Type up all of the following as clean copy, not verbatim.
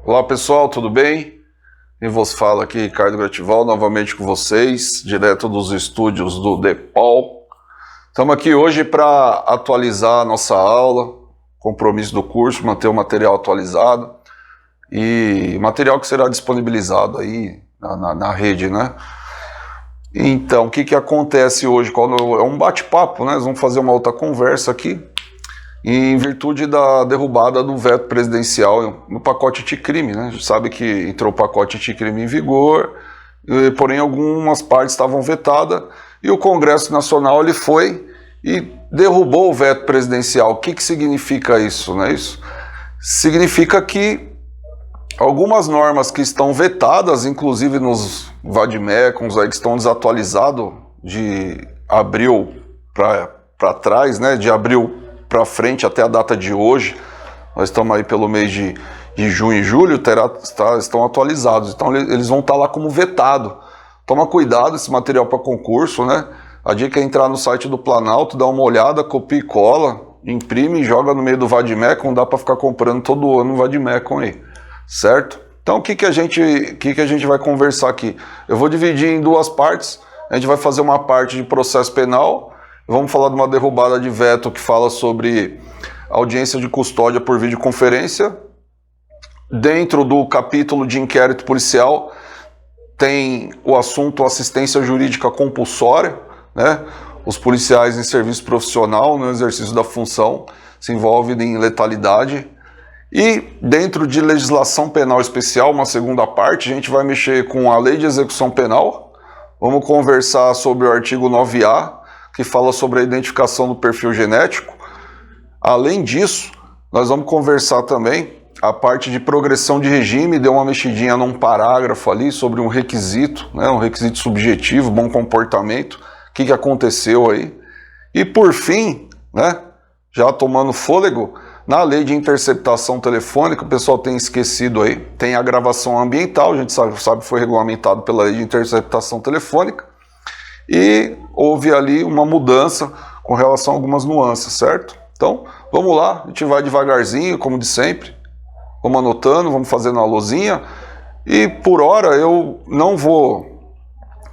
Olá pessoal, tudo bem? Quem vos fala aqui, Ricardo Gratival, novamente com vocês, direto dos estúdios do DePaul. Estamos aqui hoje para atualizar a nossa aula, compromisso do curso, manter o material atualizado e material que será disponibilizado aí na rede, né? Então, o que acontece hoje? É um bate-papo, né? Nós vamos fazer uma outra conversa aqui. Em virtude da derrubada do veto presidencial no pacote anticrime, né? A gente sabe que entrou o pacote anticrime em vigor, porém algumas partes estavam vetadas e o Congresso Nacional ele foi e derrubou o veto presidencial. O que significa isso, né? Isso significa que algumas normas que estão vetadas, inclusive nos vademecums aí que estão desatualizados de abril para trás, né? De abril para frente até a data de hoje, nós estamos aí pelo mês de junho e julho, estão atualizados, então eles vão estar lá como vetado. Toma cuidado esse material para concurso, né? A dica é entrar no site do Planalto, dar uma olhada, copia e cola, imprime e joga no meio do vademecum, não dá para ficar comprando todo ano um vademecum aí, certo? Então o que a gente vai conversar aqui? Eu vou dividir em duas partes, a gente vai fazer uma parte de processo penal. Vamos falar de uma derrubada de veto que fala sobre audiência de custódia por videoconferência. Dentro do capítulo de inquérito policial tem o assunto assistência jurídica compulsória, né? Os policiais em serviço profissional, no exercício da função, se envolvem em letalidade. E dentro de legislação penal especial, uma segunda parte, a gente vai mexer com a lei de execução penal. Vamos conversar sobre o artigo 9A, que fala sobre a identificação do perfil genético. Além disso, nós vamos conversar também a parte de progressão de regime, deu uma mexidinha num parágrafo ali sobre um requisito, né, um requisito subjetivo, bom comportamento, o que aconteceu aí. E por fim, né, já tomando fôlego, na lei de interceptação telefônica, o pessoal tem esquecido aí, tem a gravação ambiental, a gente sabe que foi regulamentado pela lei de interceptação telefônica, e houve ali uma mudança com relação a algumas nuances, certo? Então, vamos lá, a gente vai devagarzinho, como de sempre, vamos anotando, vamos fazendo uma lousinha, e por hora eu não vou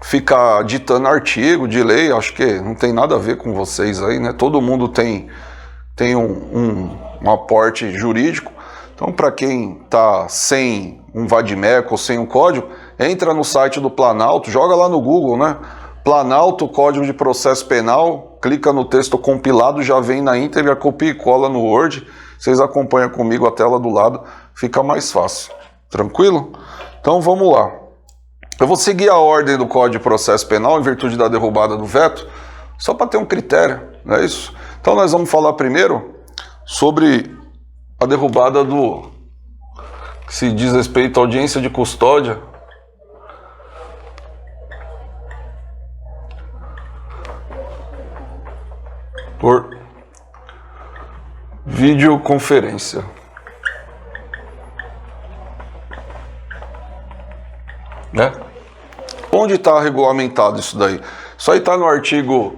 ficar ditando artigo de lei, acho que não tem nada a ver com vocês aí, né? Todo mundo tem um aporte jurídico, então para quem está sem um vademecum ou sem um código, entra no site do Planalto, joga lá no Google, né? Planalto, Código de Processo Penal, clica no texto compilado, já vem na íntegra, copia e cola no Word, vocês acompanham comigo a tela do lado, fica mais fácil, tranquilo? Então vamos lá. Eu vou seguir a ordem do Código de Processo Penal em virtude da derrubada do veto, só para ter um critério, não é isso? Então nós vamos falar primeiro sobre a derrubada do que se diz respeito à audiência de custódia por videoconferência. Né? Onde está regulamentado isso daí? Isso aí está no artigo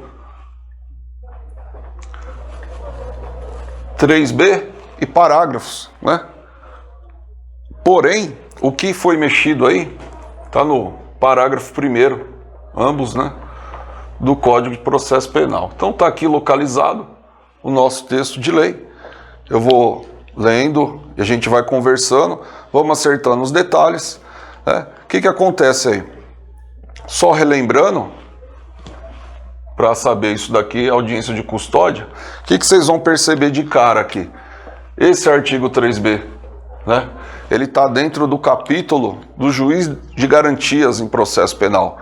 3b e parágrafos, né? Porém, o que foi mexido aí está no parágrafo 1º, ambos, né? Do Código de Processo Penal. Então está aqui localizado o nosso texto de lei. Eu vou lendo e a gente vai conversando, vamos acertando os detalhes, né? O que acontece aí? Só relembrando, para saber isso daqui, audiência de custódia, o que vocês vão perceber de cara aqui? Esse artigo 3b, né? Ele está dentro do capítulo do juiz de garantias em processo penal.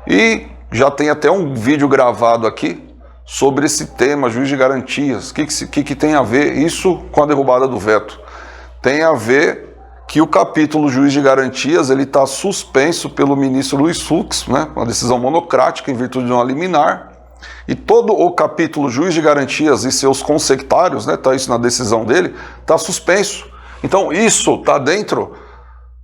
E já tem até um vídeo gravado aqui sobre esse tema, juiz de garantias. O que tem a ver isso com a derrubada do veto? Tem a ver que o capítulo juiz de garantias ele está suspenso pelo ministro Luiz Fux, né? Uma decisão monocrática em virtude de uma liminar. E todo o capítulo juiz de garantias e seus consectários, né? Tá isso na decisão dele, está suspenso. Então isso está dentro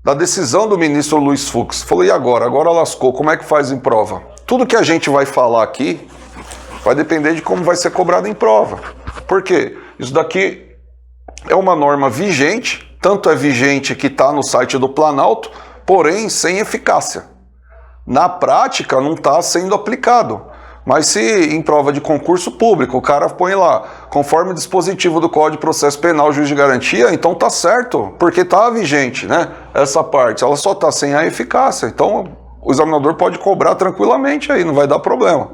da decisão do ministro Luiz Fux. Falou, e agora? Agora lascou, como é que faz em prova? Tudo que a gente vai falar aqui vai depender de como vai ser cobrado em prova. Por quê? Isso daqui é uma norma vigente, tanto é vigente que está no site do Planalto, porém sem eficácia. Na prática não está sendo aplicado. Mas se em prova de concurso público o cara põe lá, conforme o dispositivo do Código de Processo Penal, juiz de garantia, então tá certo, porque tá vigente, né? Essa parte, ela só tá sem a eficácia. Então o examinador pode cobrar tranquilamente aí, não vai dar problema.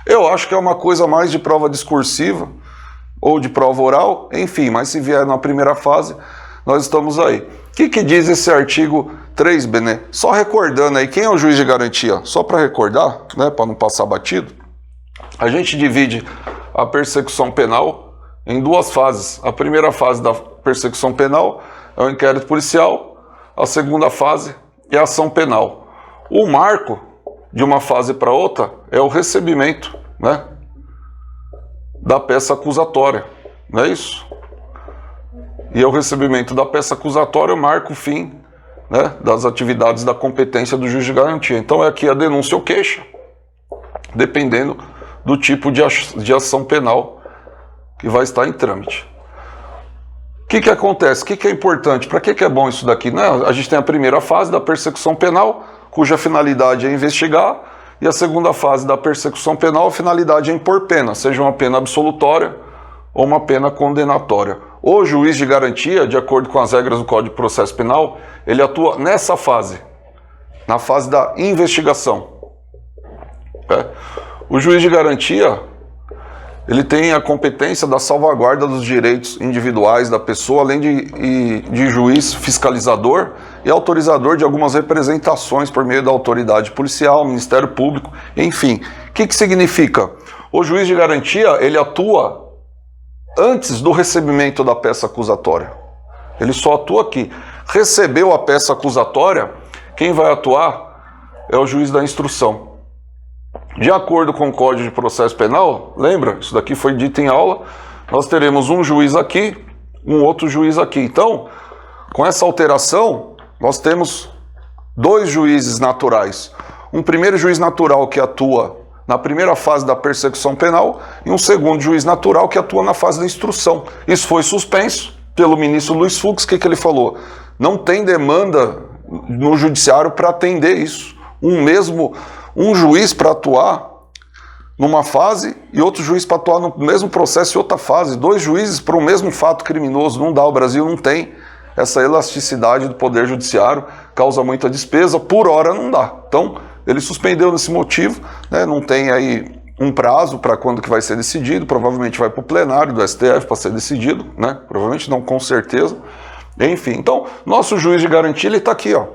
Eu acho que é uma coisa mais de prova discursiva ou de prova oral, enfim, mas se vier na primeira fase, nós estamos aí. O que diz esse artigo 3B, né? Só recordando aí, quem é o juiz de garantia? Só para recordar, né, para não passar batido. A gente divide a persecução penal em duas fases. A primeira fase da persecução penal é o inquérito policial, a segunda fase é a ação penal. O marco de uma fase para outra é o recebimento, né, da peça acusatória, não é isso? E é o recebimento da peça acusatória marca o fim, né, das atividades da competência do juiz de garantia. Então é aqui a denúncia ou queixa, dependendo do tipo de ação penal que vai estar em trâmite. O que acontece? O que é importante? Para que é bom isso daqui? Né? A gente tem a primeira fase da persecução penal, cuja finalidade é investigar, e a segunda fase da persecução penal, a finalidade é impor pena, seja uma pena absolutória ou uma pena condenatória. O juiz de garantia, de acordo com as regras do Código de Processo Penal, ele atua nessa fase, na fase da investigação. O juiz de garantia, ele tem a competência da salvaguarda dos direitos individuais da pessoa, além de juiz fiscalizador e autorizador de algumas representações por meio da autoridade policial, Ministério Público, enfim. O que significa? O juiz de garantia, ele atua antes do recebimento da peça acusatória. Ele só atua aqui. Recebeu a peça acusatória, quem vai atuar é o juiz da instrução. De acordo com o Código de Processo Penal, lembra? Isso daqui foi dito em aula, nós teremos um juiz aqui, um outro juiz aqui. Então, com essa alteração, nós temos dois juízes naturais. Um primeiro juiz natural que atua na primeira fase da persecução penal e um segundo juiz natural que atua na fase da instrução. Isso foi suspenso pelo ministro Luiz Fux. O que ele falou? Não tem demanda no judiciário para atender isso. Um juiz para atuar numa fase e outro juiz para atuar no mesmo processo em outra fase. Dois juízes para o mesmo fato criminoso. Não dá, o Brasil não tem essa elasticidade do Poder Judiciário, causa muita despesa, por hora não dá. Então, ele suspendeu nesse motivo, né? Não tem aí um prazo para quando que vai ser decidido, provavelmente vai para o plenário do STF para ser decidido, né? Provavelmente não, com certeza. Enfim, então, nosso juiz de garantia, ele está aqui, ó.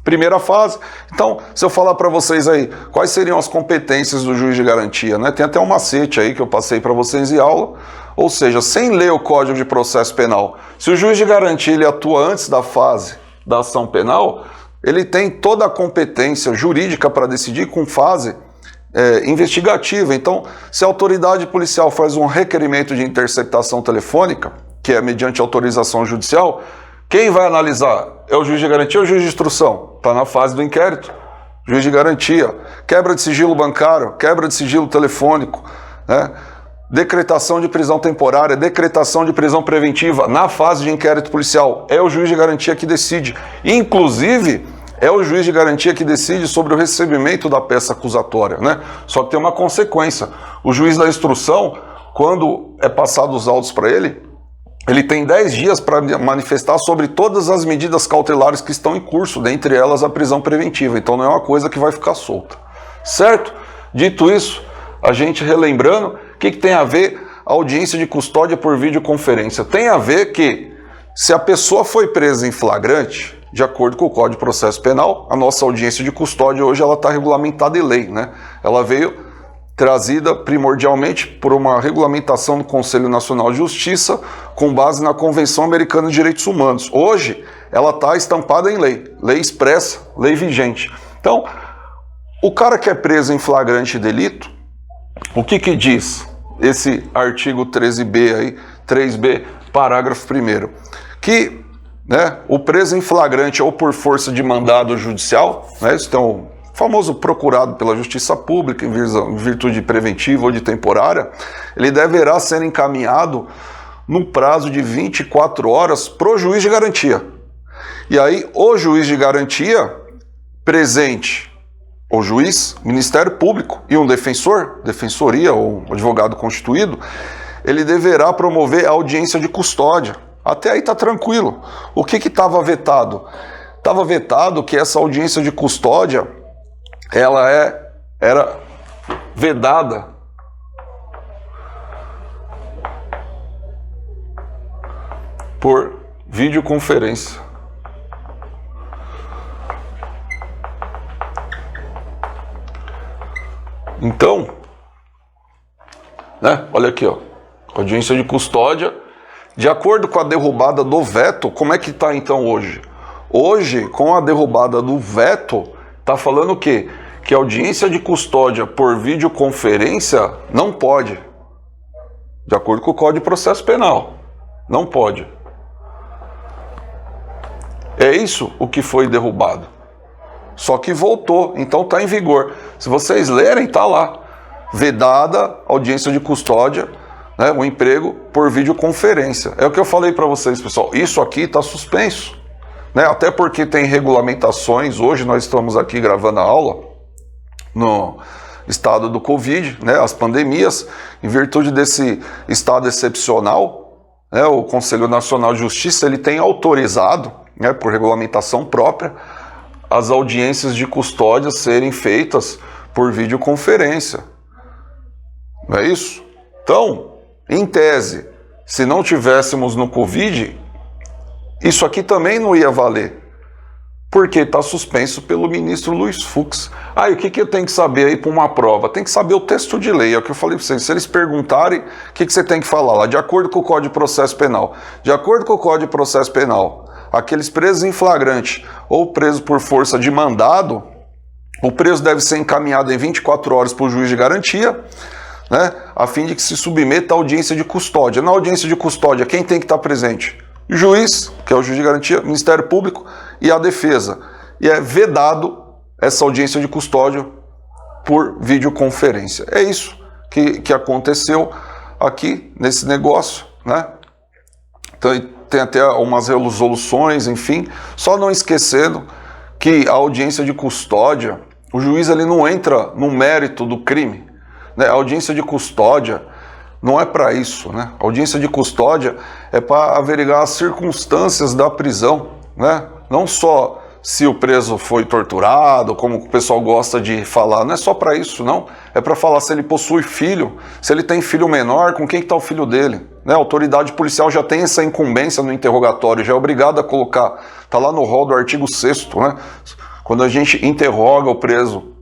Primeira fase. Então, se eu falar para vocês aí, quais seriam as competências do juiz de garantia, né? Tem até um macete aí que eu passei para vocês em aula, ou seja, sem ler o Código de Processo Penal, se o juiz de garantia ele atua antes da fase da ação penal, ele tem toda a competência jurídica para decidir com fase investigativa. Então, se a autoridade policial faz um requerimento de interceptação telefônica, que é mediante autorização judicial, quem vai analisar? É o juiz de garantia ou o juiz de instrução? Está na fase do inquérito. Juiz de garantia. Quebra de sigilo bancário, quebra de sigilo telefônico, né? Decretação de prisão temporária, decretação de prisão preventiva na fase de inquérito policial. É o juiz de garantia que decide. Inclusive, é o juiz de garantia que decide sobre o recebimento da peça acusatória, né? Só que tem uma consequência. O juiz da instrução, quando é passado os autos para ele tem 10 dias para manifestar sobre todas as medidas cautelares que estão em curso, dentre elas a prisão preventiva. Então não é uma coisa que vai ficar solta. Certo? Dito isso, a gente relembrando, o que tem a ver a audiência de custódia por videoconferência? Tem a ver que, se a pessoa foi presa em flagrante, de acordo com o Código de Processo Penal, a nossa audiência de custódia hoje ela está regulamentada em lei, né? Ela veio trazida primordialmente por uma regulamentação do Conselho Nacional de Justiça com base na Convenção Americana de Direitos Humanos. Hoje, ela está estampada em lei expressa, lei vigente. Então, o cara que é preso em flagrante delito, o que diz esse artigo 13B aí, 3B, parágrafo 1º? Que, né, o preso em flagrante ou por força de mandado judicial, né, isso tem um famoso procurado pela Justiça Pública em virtude preventiva ou de temporária, ele deverá ser encaminhado no prazo de 24 horas para o juiz de garantia. E aí o juiz de garantia presente, o juiz, Ministério Público e um defensor, defensoria ou advogado constituído, ele deverá promover a audiência de custódia. Até aí está tranquilo. O que estava vetado? Estava vetado que essa audiência de custódia ela era vedada por videoconferência. Então, né, olha aqui, ó, audiência de custódia, de acordo com a derrubada do veto, como é que está então hoje? Hoje, com a derrubada do veto, está falando o quê? Que a audiência de custódia por videoconferência não pode, de acordo com o Código de Processo Penal, não pode. É isso o que foi derrubado. Só que voltou, então está em vigor. Se vocês lerem, está lá. Vedada audiência de custódia, né, o emprego por videoconferência. É o que eu falei para vocês, pessoal. Isso aqui está suspenso. Né, até porque tem regulamentações. Hoje nós estamos aqui gravando a aula no estado do Covid, né, as pandemias. Em virtude desse estado excepcional, né, o Conselho Nacional de Justiça ele tem autorizado, né, por regulamentação própria, as audiências de custódia serem feitas por videoconferência. Não é isso? Então, em tese, se não tivéssemos no Covid, isso aqui também não ia valer. Porque está suspenso pelo ministro Luiz Fux. Ah, e o que eu tenho que saber aí para uma prova? Tem que saber o texto de lei, é o que eu falei para vocês. Se eles perguntarem, o que você tem que falar lá? De acordo com o Código de Processo Penal. De acordo com o Código de Processo Penal, aqueles presos em flagrante ou presos por força de mandado, o preso deve ser encaminhado em 24 horas para o juiz de garantia, né, a fim de que se submeta à audiência de custódia. Na audiência de custódia, quem tem que estar presente? O juiz, que é o juiz de garantia, o Ministério Público e a defesa. E é vedado essa audiência de custódia por videoconferência. É isso que aconteceu aqui nesse negócio, né? Então, tem até umas resoluções, enfim, só não esquecendo que a audiência de custódia, o juiz ele não entra no mérito do crime, né? A audiência de custódia não é para isso, né? A audiência de custódia é para averiguar as circunstâncias da prisão, né? Não só se o preso foi torturado, como o pessoal gosta de falar, não é só para isso, não. É para falar se ele possui filho, se ele tem filho menor, com quem está o filho dele. Né? A autoridade policial já tem essa incumbência no interrogatório, já é obrigada a colocar. Está lá no rol do artigo 6º, né? Quando a gente interroga o preso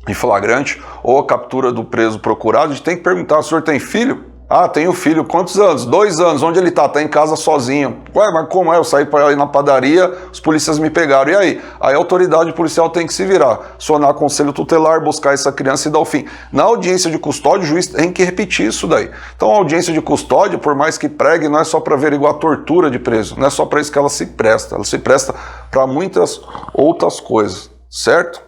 em flagrante ou a captura do preso procurado, a gente tem que perguntar: o senhor tem filho? Ah, tenho filho. Quantos anos? 2 anos. Onde ele tá? Tá em casa sozinho. Ué, mas como é? Eu saí para ir na padaria, os policiais me pegaram. E aí? Aí a autoridade policial tem que se virar, acionar conselho tutelar, buscar essa criança e dar o fim. Na audiência de custódia, o juiz tem que repetir isso daí. Então a audiência de custódia, por mais que pregue, não é só para averiguar a tortura de preso. Não é só para isso que ela se presta. Ela se presta para muitas outras coisas, certo?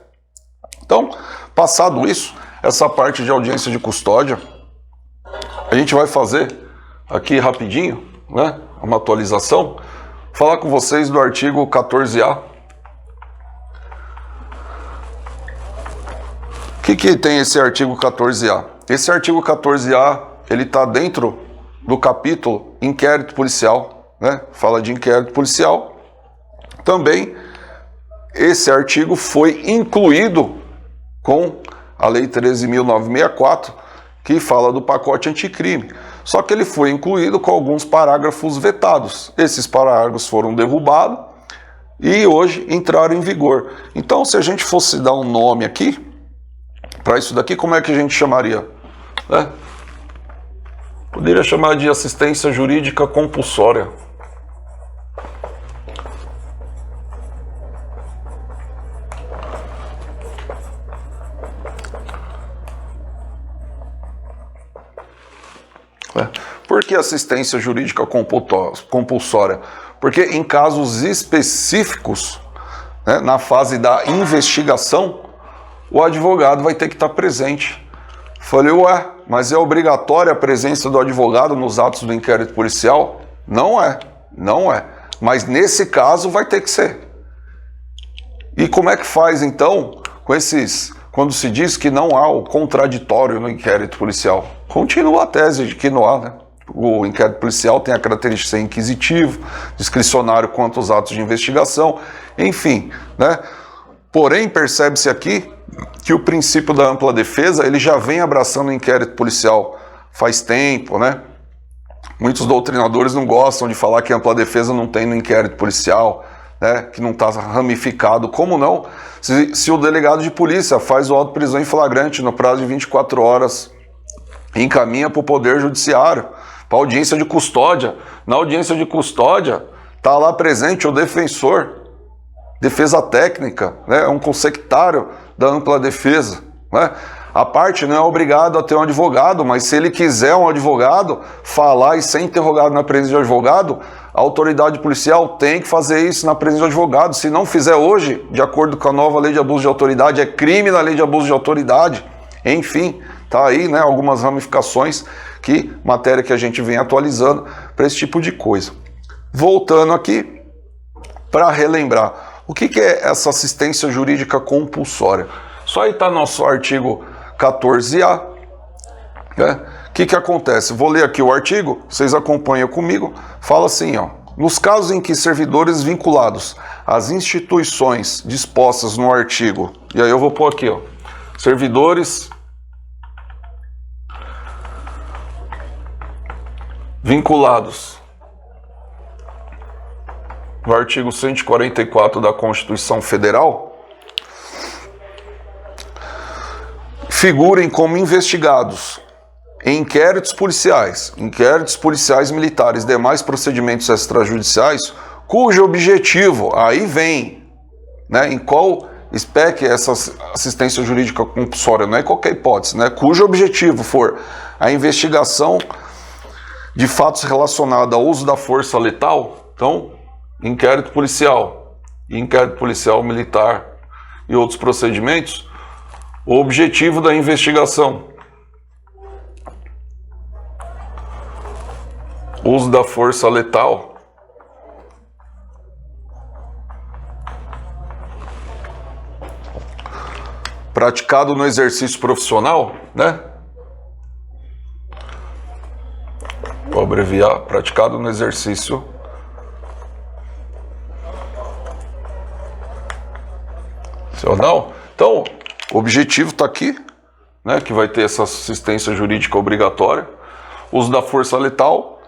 Então, passado isso, essa parte de audiência de custódia, a gente vai fazer aqui rapidinho, né, uma atualização, falar com vocês do artigo 14A. O que tem esse artigo 14A? Esse artigo 14A, ele está dentro do capítulo inquérito policial, né, fala de inquérito policial. Também esse artigo foi incluído com a Lei 13.964, que fala do pacote anticrime. Só que ele foi incluído com alguns parágrafos vetados. Esses parágrafos foram derrubados e hoje entraram em vigor. Então, se a gente fosse dar um nome aqui, para isso daqui, como é que a gente chamaria? Né? Poderia chamar de assistência jurídica compulsória. Por que assistência jurídica compulsória? Porque em casos específicos, né, na fase da investigação, o advogado vai ter que estar presente. Falei, ué, mas é obrigatória a presença do advogado nos atos do inquérito policial? Não é, não é. Mas nesse caso vai ter que ser. E como é que faz então com esses, quando se diz que não há o contraditório no inquérito policial? Continua a tese de que não há, né? O inquérito policial tem a característica de ser inquisitivo, discricionário quanto aos atos de investigação, enfim, né? Porém, percebe-se aqui que o princípio da ampla defesa ele já vem abraçando o inquérito policial faz tempo, né? Muitos doutrinadores não gostam de falar que a ampla defesa não tem no inquérito policial, né? Que não está ramificado. Como não? Se o delegado de polícia faz o auto de prisão em flagrante no prazo de 24 horas e encaminha para o Poder Judiciário, para audiência de custódia, na audiência de custódia está lá presente o defensor, defesa técnica, né? Um consectário da ampla defesa, né? A parte não é obrigado a ter um advogado, mas se ele quiser um advogado, falar e ser interrogado na presença de advogado, a autoridade policial tem que fazer isso na presença de advogado. Se não fizer hoje, de acordo com a nova lei de abuso de autoridade, é crime na lei de abuso de autoridade. Enfim, tá aí, né, algumas ramificações, matéria que a gente vem atualizando para esse tipo de coisa. Voltando aqui, para relembrar, o que é essa assistência jurídica compulsória? Isso aí está no nosso artigo 14A. Né? O que acontece? Vou ler aqui o artigo, vocês acompanham comigo. Fala assim, ó. Nos casos em que servidores vinculados às instituições dispostas no artigo, e aí eu vou pôr aqui, ó, servidores vinculados no artigo 144 da Constituição Federal, figurem como investigados em inquéritos policiais militares e demais procedimentos extrajudiciais, cujo objetivo, aí vem, né, em qual SPEC essa assistência jurídica compulsória, não é qualquer hipótese, né, cujo objetivo for a investigação de fatos relacionados ao uso da força letal, então, inquérito policial militar e outros procedimentos, o objetivo da investigação, uso da força letal, praticado no exercício profissional, né? Vou abreviar, praticado no exercício profissional. Então, o objetivo está aqui, né, que vai ter essa assistência jurídica obrigatória, uso da força letal,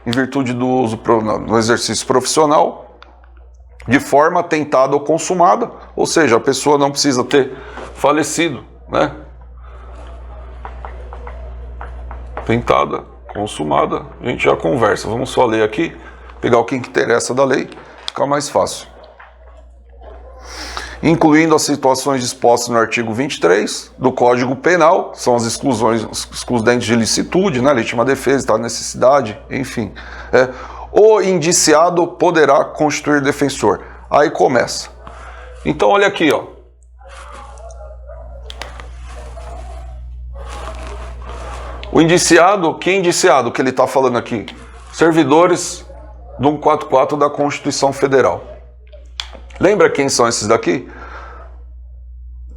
em virtude do uso no exercício profissional, de forma tentada ou consumada, ou seja, a pessoa não precisa ter falecido, né? Tentada, consumada, a gente já conversa. Vamos só ler aqui, pegar o que interessa da lei, fica mais fácil. Incluindo as situações dispostas no artigo 23 do Código Penal, são as excludentes de licitude, né, legítima defesa, estado de necessidade, enfim. O indiciado poderá constituir defensor. Aí começa. Então, olha aqui, ó. O indiciado, que indiciado que ele está falando aqui? Servidores do 144 da Constituição Federal. Lembra quem são esses daqui?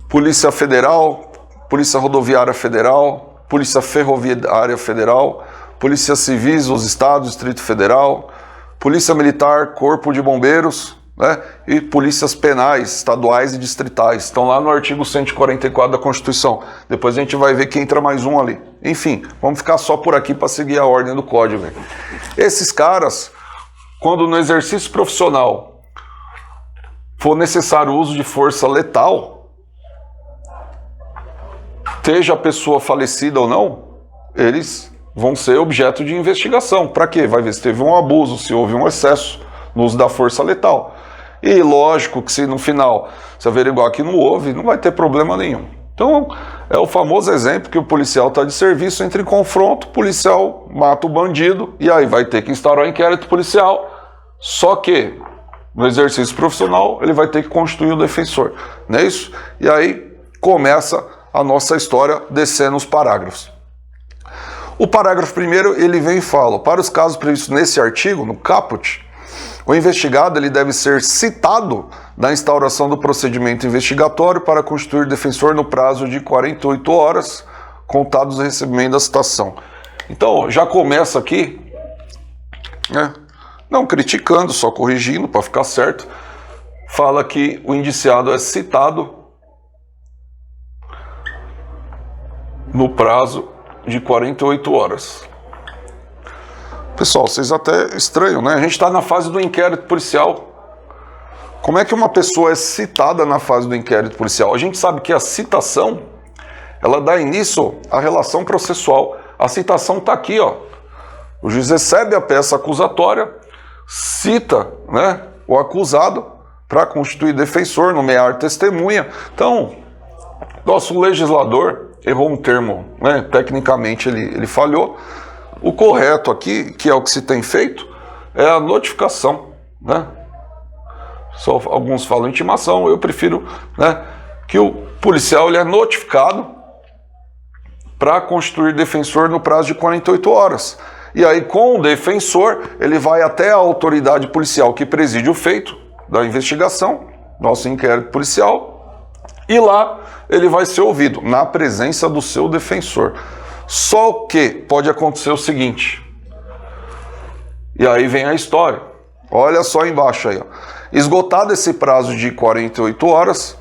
Polícia Federal, Polícia Rodoviária Federal, Polícia Ferroviária Federal, Polícia Civis dos Estados, Distrito Federal, Polícia Militar, Corpo de Bombeiros, né? E polícias penais, estaduais e distritais. Estão lá no artigo 144 da Constituição. Depois a gente vai ver que entra mais um ali. Enfim, vamos ficar só por aqui para seguir a ordem do código. Esses caras, quando no exercício profissional for necessário o uso de força letal, seja a pessoa falecida ou não, eles vão ser objeto de investigação. Para quê? Vai ver se teve um abuso, se houve um excesso no uso da força letal. E lógico que se no final se averiguar que não houve, não vai ter problema nenhum. Então é o famoso exemplo que o policial está de serviço, entra em confronto, o policial mata o bandido e aí vai ter que instaurar um inquérito policial, só que no exercício profissional ele vai ter que constituir o defensor, não é isso? E aí começa a nossa história descendo os parágrafos. O parágrafo 1º, ele vem e fala: para os casos previstos nesse artigo, no caput, o investigado ele deve ser citado da instauração do procedimento investigatório para constituir defensor no prazo de 48 horas, contados o recebimento da citação. Então, já começa aqui, né? Não criticando, só corrigindo para ficar certo. Fala que o indiciado é citado no prazo de 48 horas. Pessoal, vocês até estranham, né? A gente está na fase do inquérito policial. Como é que uma pessoa é citada na fase do inquérito policial? A gente sabe que a citação, ela dá início à relação processual. A citação está aqui, ó. O juiz recebe a peça acusatória, cita, né, o acusado para constituir defensor, nomear testemunha. Então, nosso legislador errou um termo, né? Tecnicamente ele falhou. O correto aqui, que é o que se tem feito, é a notificação, né? Só alguns falam intimação, eu prefiro, né, que o policial ele é notificado para constituir defensor no prazo de 48 horas. E aí, com o defensor, ele vai até a autoridade policial que preside o feito da investigação, nosso inquérito policial, e lá ele vai ser ouvido, na presença do seu defensor. Só que pode acontecer o seguinte, e aí vem a história, olha só embaixo aí, ó. Esgotado esse prazo de 48 horas,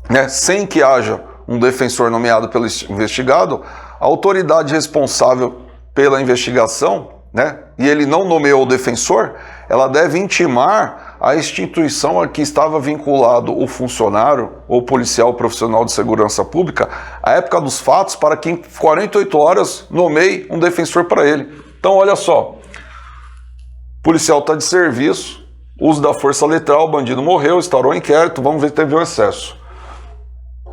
né, sem que haja um defensor nomeado pelo investigado, a autoridade responsável pela investigação, né, e ele não nomeou o defensor, ela deve intimar a instituição a que estava vinculado o funcionário ou policial profissional de segurança pública à época dos fatos, para que em 48 horas nomeie um defensor para ele. Então, olha só, o policial está de serviço, uso da força letal, o bandido morreu, instaurou inquérito, vamos ver se teve um excesso.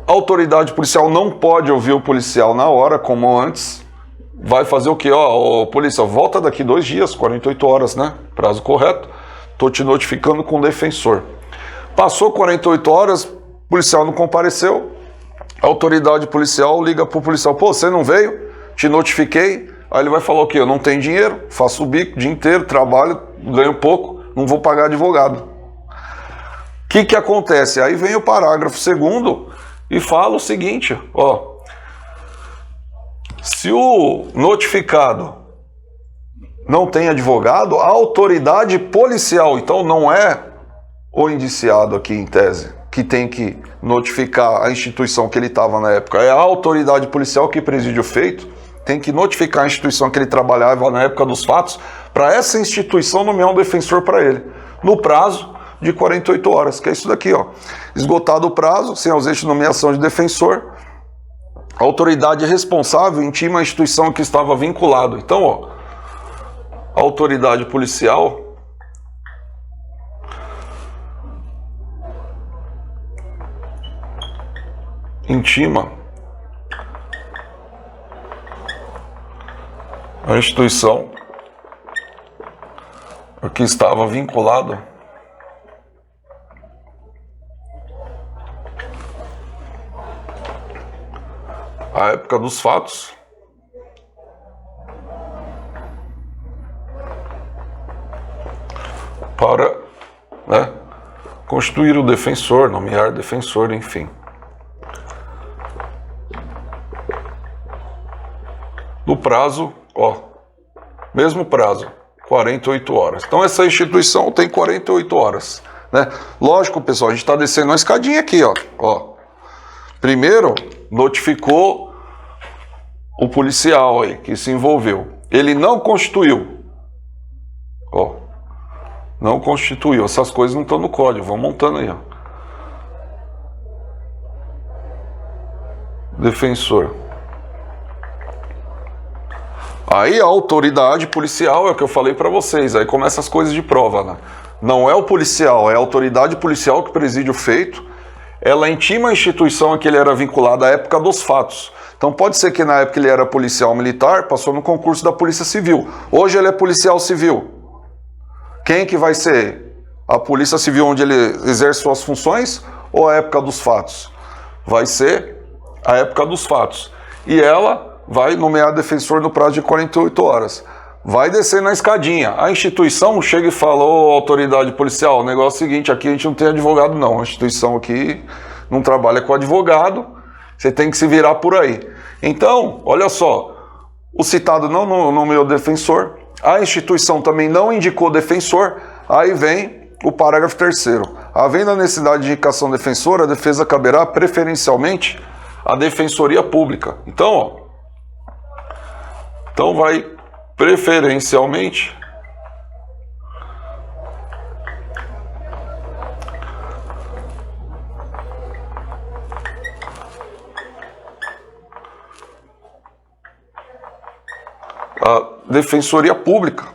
A autoridade policial não pode ouvir o policial na hora, como antes. Vai fazer o quê? Ó, polícia, volta daqui 2 dias, 48 horas, né? Prazo correto. Tô te notificando com o defensor. Passou 48 horas, o policial não compareceu. A autoridade policial liga pro policial: pô, você não veio? Te notifiquei. Aí ele vai falar o quê? Eu não tenho dinheiro, faço o bico o dia inteiro, trabalho, ganho pouco, não vou pagar advogado. O que acontece? Aí vem o parágrafo 2º e fala o seguinte, ó: se o notificado não tem advogado, a autoridade policial, então não é o indiciado aqui em tese, que tem que notificar a instituição que ele estava na época, é a autoridade policial que preside o feito, tem que notificar a instituição que ele trabalhava na época dos fatos, para essa instituição nomear um defensor para ele, no prazo de 48 horas, que é isso daqui, ó. Esgotado o prazo, sem ausência de nomeação de defensor, a autoridade responsável intima a instituição que estava vinculado. Então, ó, a autoridade policial intima a instituição a que estava vinculado à época dos fatos para, né, constituir o defensor, nomear defensor, enfim. No prazo, ó, mesmo prazo, 48 horas. Então essa instituição tem 48 horas, né? Lógico, pessoal, a gente está descendo uma escadinha aqui, ó. Primeiro, notificou o policial aí que se envolveu. Ele não constituiu. Ó, não constituiu. Essas coisas não estão no código. Vamos montando aí, ó. Defensor. Aí a autoridade policial é o que eu falei para vocês. Aí começa as coisas de prova, né? Não é o policial, é a autoridade policial que preside o feito. Ela intima a instituição a que ele era vinculado à época dos fatos. Então pode ser que na época ele era policial militar, passou no concurso da Polícia Civil. Hoje ele é policial civil. Quem que vai ser? A Polícia Civil onde ele exerce suas funções ou a época dos fatos? Vai ser a época dos fatos. E ela vai nomear defensor no prazo de 48 horas. Vai descer na escadinha. A instituição chega e fala, ô autoridade policial, o negócio é o seguinte, aqui a gente não tem advogado não, a instituição aqui não trabalha com advogado, você tem que se virar por aí. Então, olha só, o citado não nomeou defensor, a instituição também não indicou defensor, aí vem o parágrafo 3º. Havendo a necessidade de indicação defensora, a defesa caberá preferencialmente à Defensoria Pública. Então, ó, então vai preferencialmente a Defensoria Pública.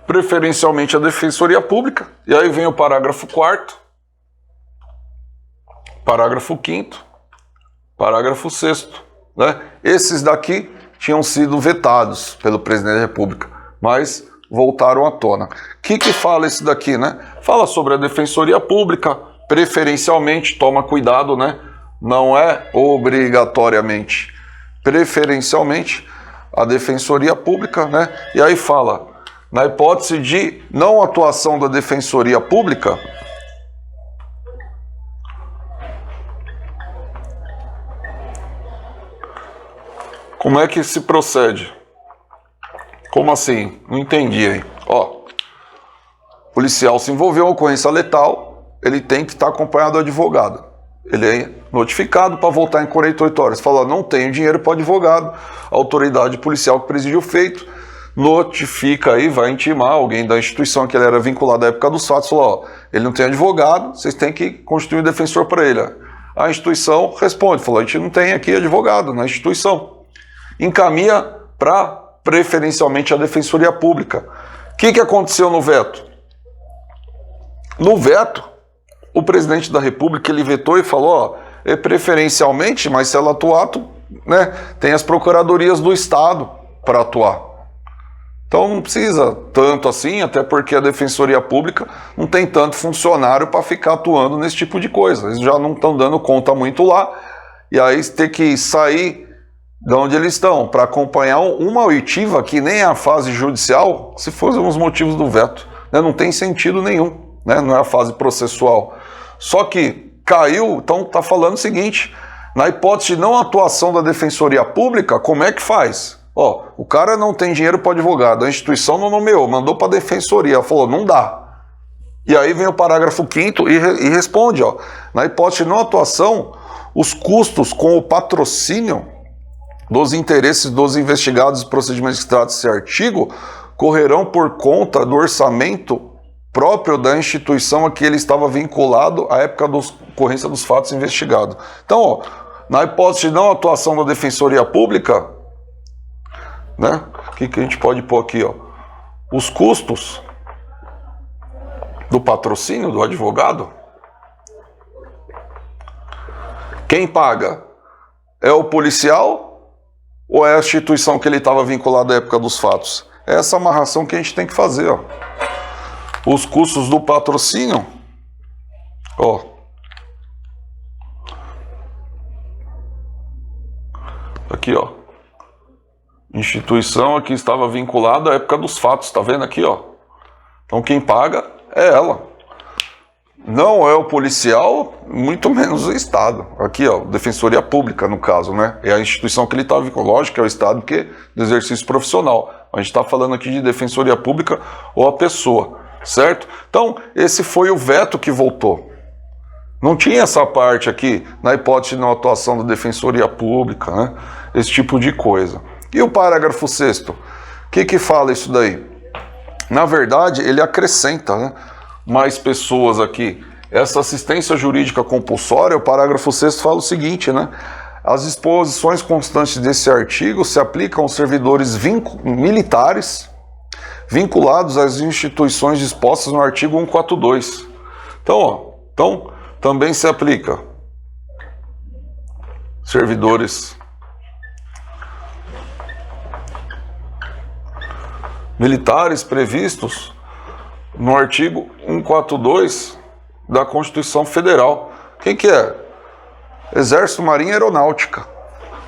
Preferencialmente a Defensoria Pública. E aí vem o parágrafo 4º, parágrafo 5º, parágrafo 6º, né? Esses daqui tinham sido vetados pelo presidente da República, mas voltaram à tona. O que fala esse daqui, né? Fala sobre a Defensoria Pública, preferencialmente, toma cuidado, né? Não é obrigatoriamente. Preferencialmente a Defensoria Pública, né? E aí fala, na hipótese de não atuação da Defensoria Pública, como é que se procede? Como assim? Não entendi aí. Ó, policial se envolveu em ocorrência letal, ele tem que estar acompanhado do advogado. Ele é notificado para voltar em 48 horas. Fala, não tenho dinheiro para advogado. A autoridade policial que preside o feito notifica aí, vai intimar alguém da instituição que ele era vinculado à época dos fatos. Fala, ó, ele não tem advogado, vocês têm que constituir um defensor para ele. A instituição responde, fala, a gente não tem aqui advogado na instituição. Encaminha para preferencialmente a Defensoria Pública. O que aconteceu no veto? No veto, o presidente da República ele vetou e falou, ó, é preferencialmente, mas se ela atuar, né, tem as procuradorias do Estado para atuar. Então não precisa tanto assim, até porque a Defensoria Pública não tem tanto funcionário para ficar atuando nesse tipo de coisa. Eles já não estão dando conta muito lá, e aí tem que sair de onde eles estão para acompanhar uma oitiva que nem é a fase judicial, se fossem os motivos do veto, né, não tem sentido nenhum, né, não é a fase processual. Só que caiu, então está falando o seguinte, na hipótese de não atuação da Defensoria Pública, como é que faz? Ó, o cara não tem dinheiro para advogado, a instituição não nomeou, mandou para a Defensoria, falou, não dá. E aí vem o parágrafo 5º e responde, ó, na hipótese de não atuação, os custos com o patrocínio dos interesses dos investigados e procedimentos que trata esse artigo correrão por conta do orçamento próprio da instituição a que ele estava vinculado à época da ocorrência dos fatos investigados. Então, ó, na hipótese de não atuação da Defensoria Pública, né, o que a gente pode pôr aqui? Ó, os custos do patrocínio do advogado, quem paga é o policial ou é a instituição que ele estava vinculado à época dos fatos? É essa amarração que a gente tem que fazer, ó. Os custos do patrocínio, ó, aqui, ó, instituição aqui estava vinculada à época dos fatos, tá vendo aqui, ó? Então quem paga é ela. Não é o policial, muito menos o Estado. Aqui, ó, Defensoria Pública, no caso, né? É a instituição que ele estava vinculado, lógico que é o Estado, porque é do exercício profissional. A gente está falando aqui de Defensoria Pública ou a pessoa, certo? Então, esse foi o veto que voltou. Não tinha essa parte aqui, na hipótese de não atuação da Defensoria Pública, né? Esse tipo de coisa. E o parágrafo 6º? O que fala isso daí? Na verdade, ele acrescenta, né, mais pessoas aqui. Essa assistência jurídica compulsória, o parágrafo 6º fala o seguinte, né? As disposições constantes desse artigo se aplicam aos servidores militares vinculados às instituições dispostas no artigo 142. Então, ó, também se aplica servidores militares previstos no artigo 142 da Constituição Federal. Quem que é? Exército, Marinha e Aeronáutica.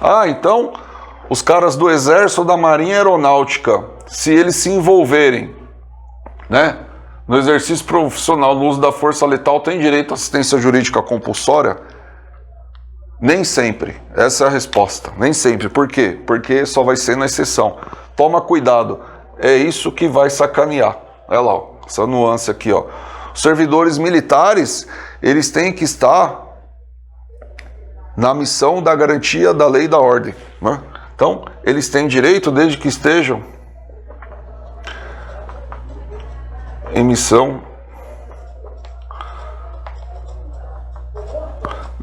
Ah, então os caras do Exército ou da Marinha Aeronáutica, se eles se envolverem, né, no exercício profissional, no uso da força letal, têm direito à assistência jurídica compulsória? Nem sempre. Essa é a resposta. Nem sempre. Por quê? Porque só vai ser na exceção. Toma cuidado. É isso que vai sacanear. Olha lá, ó, essa nuance aqui, ó. Os servidores militares, eles têm que estar na missão da garantia da lei e da ordem, né? Então, eles têm direito desde que estejam em missão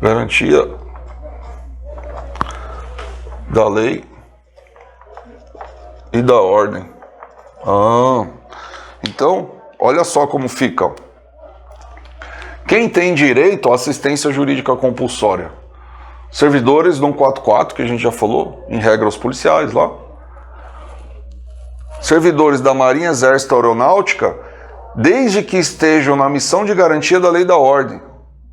garantia da lei e da ordem. Então, olha só como fica. Quem tem direito à assistência jurídica compulsória? Servidores do 144, que a gente já falou, em regra aos policiais lá. Servidores da Marinha, Exército, Aeronáutica, desde que estejam na missão de garantia da lei e da ordem.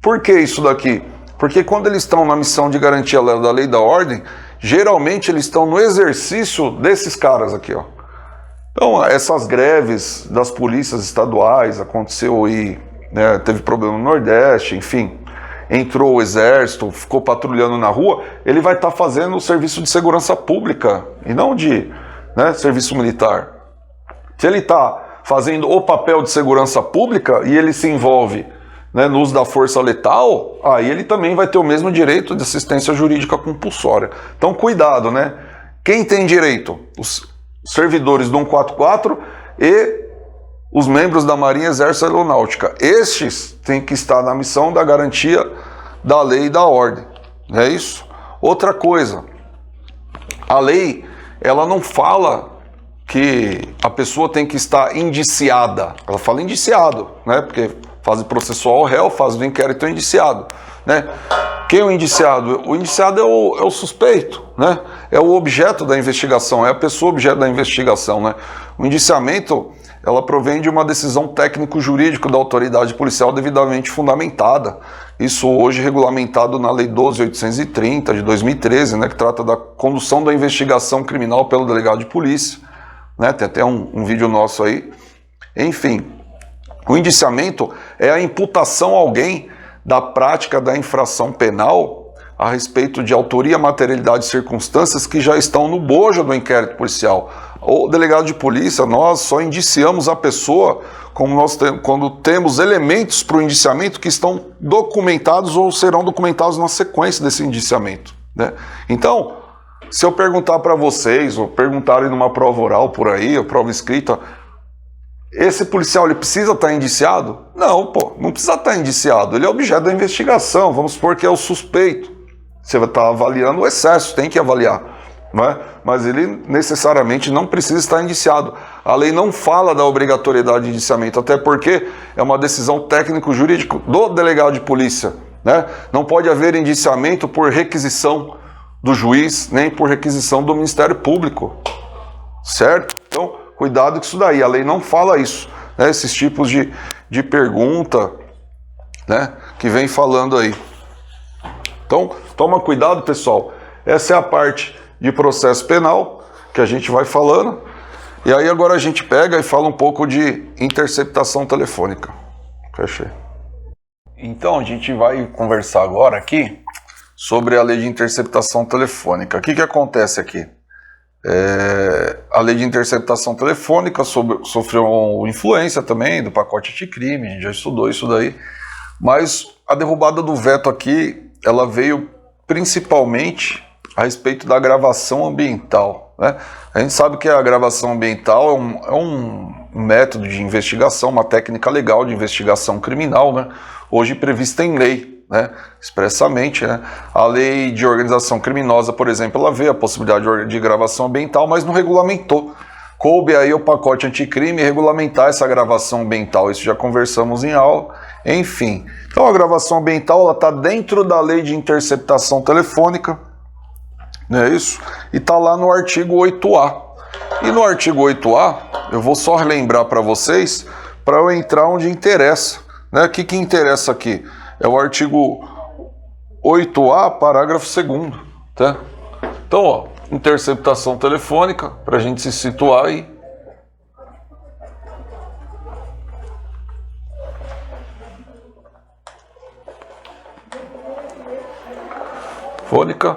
Por que isso daqui? Porque quando eles estão na missão de garantia da lei e da ordem, geralmente eles estão no exercício desses caras aqui, ó. Então, essas greves das polícias estaduais, aconteceu aí, né, teve problema no Nordeste, enfim, entrou o Exército, ficou patrulhando na rua, ele vai estar fazendo o serviço de segurança pública e não de, né, serviço militar. Se ele está fazendo o papel de segurança pública e ele se envolve, né, no uso da força letal, aí ele também vai ter o mesmo direito de assistência jurídica compulsória. Então, cuidado, né? Quem tem direito? Os servidores do 144 e os membros da Marinha, Exército e Aeronáutica. Estes têm que estar na missão da garantia da lei e da ordem. Não é isso? Outra coisa, a lei, ela não fala que a pessoa tem que estar indiciada. Ela fala indiciado, né? Porque fase processual réu, fase do inquérito é indiciado, né? Quem é o indiciado? O indiciado é o suspeito, né? É o objeto da investigação, é a pessoa objeto da investigação, né? O indiciamento, ela provém de uma decisão técnico-jurídica da autoridade policial devidamente fundamentada. Isso hoje regulamentado na Lei 12.830 de 2013, né? Que trata da condução da investigação criminal pelo delegado de polícia, né? Tem até um vídeo nosso aí. Enfim, o indiciamento é a imputação a alguém da prática da infração penal a respeito de autoria, materialidade e circunstâncias que já estão no bojo do inquérito policial. O delegado de polícia, nós só indiciamos a pessoa quando temos elementos para o indiciamento que estão documentados ou serão documentados na sequência desse indiciamento, né? Então, se eu perguntar para vocês, ou perguntarem numa prova oral por aí, ou prova escrita, esse policial, ele precisa estar indiciado? Não, pô, não precisa estar indiciado. Ele é objeto da investigação, vamos supor que é o suspeito. Você vai estar avaliando o excesso, tem que avaliar, não é? Mas ele necessariamente não precisa estar indiciado. A lei não fala da obrigatoriedade de indiciamento, até porque é uma decisão técnico-jurídica do delegado de polícia, né? Não pode haver indiciamento por requisição do juiz, nem por requisição do Ministério Público, certo? Então, cuidado com isso daí, a lei não fala isso, né? Esses tipos de pergunta, né, que vem falando aí. Então, toma cuidado, pessoal. Essa é a parte de processo penal que a gente vai falando. E aí agora a gente pega e fala um pouco de interceptação telefônica. Fechei. Então, a gente vai conversar agora aqui sobre a lei de interceptação telefônica. O que acontece aqui? A lei de interceptação telefônica sofreu influência também do pacote anticrime, a gente já estudou isso daí, mas a derrubada do veto aqui, ela veio principalmente a respeito da gravação ambiental, né? A gente sabe que a gravação ambiental é um método de investigação, uma técnica legal de investigação criminal, né? Hoje prevista em lei, né, expressamente, né? A lei de organização criminosa, por exemplo, ela vê a possibilidade de gravação ambiental, mas não regulamentou. Coube aí o pacote anticrime regulamentar essa gravação ambiental, isso já conversamos em aula, enfim. Então a gravação ambiental está dentro da lei de interceptação telefônica, não é isso? E está lá no artigo 8A. E no artigo 8A, eu vou só relembrar para vocês, para eu entrar onde interessa, né? O que interessa aqui? É o artigo 8A, parágrafo 2º, tá? Então, ó, interceptação telefônica, para a gente se situar aí. Fônica.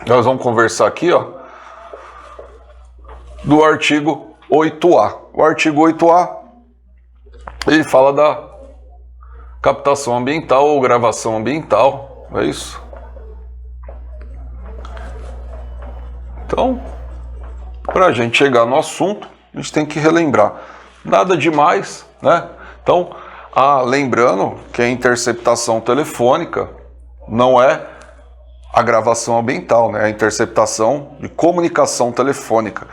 Nós vamos conversar aqui, ó, do artigo 8A. O artigo 8A, ele fala da captação ambiental ou gravação ambiental, não é isso? Então, para a gente chegar no assunto, a gente tem que relembrar. Nada demais, né? Então, lembrando que a interceptação telefônica não é a gravação ambiental, né? A interceptação de comunicação telefônica.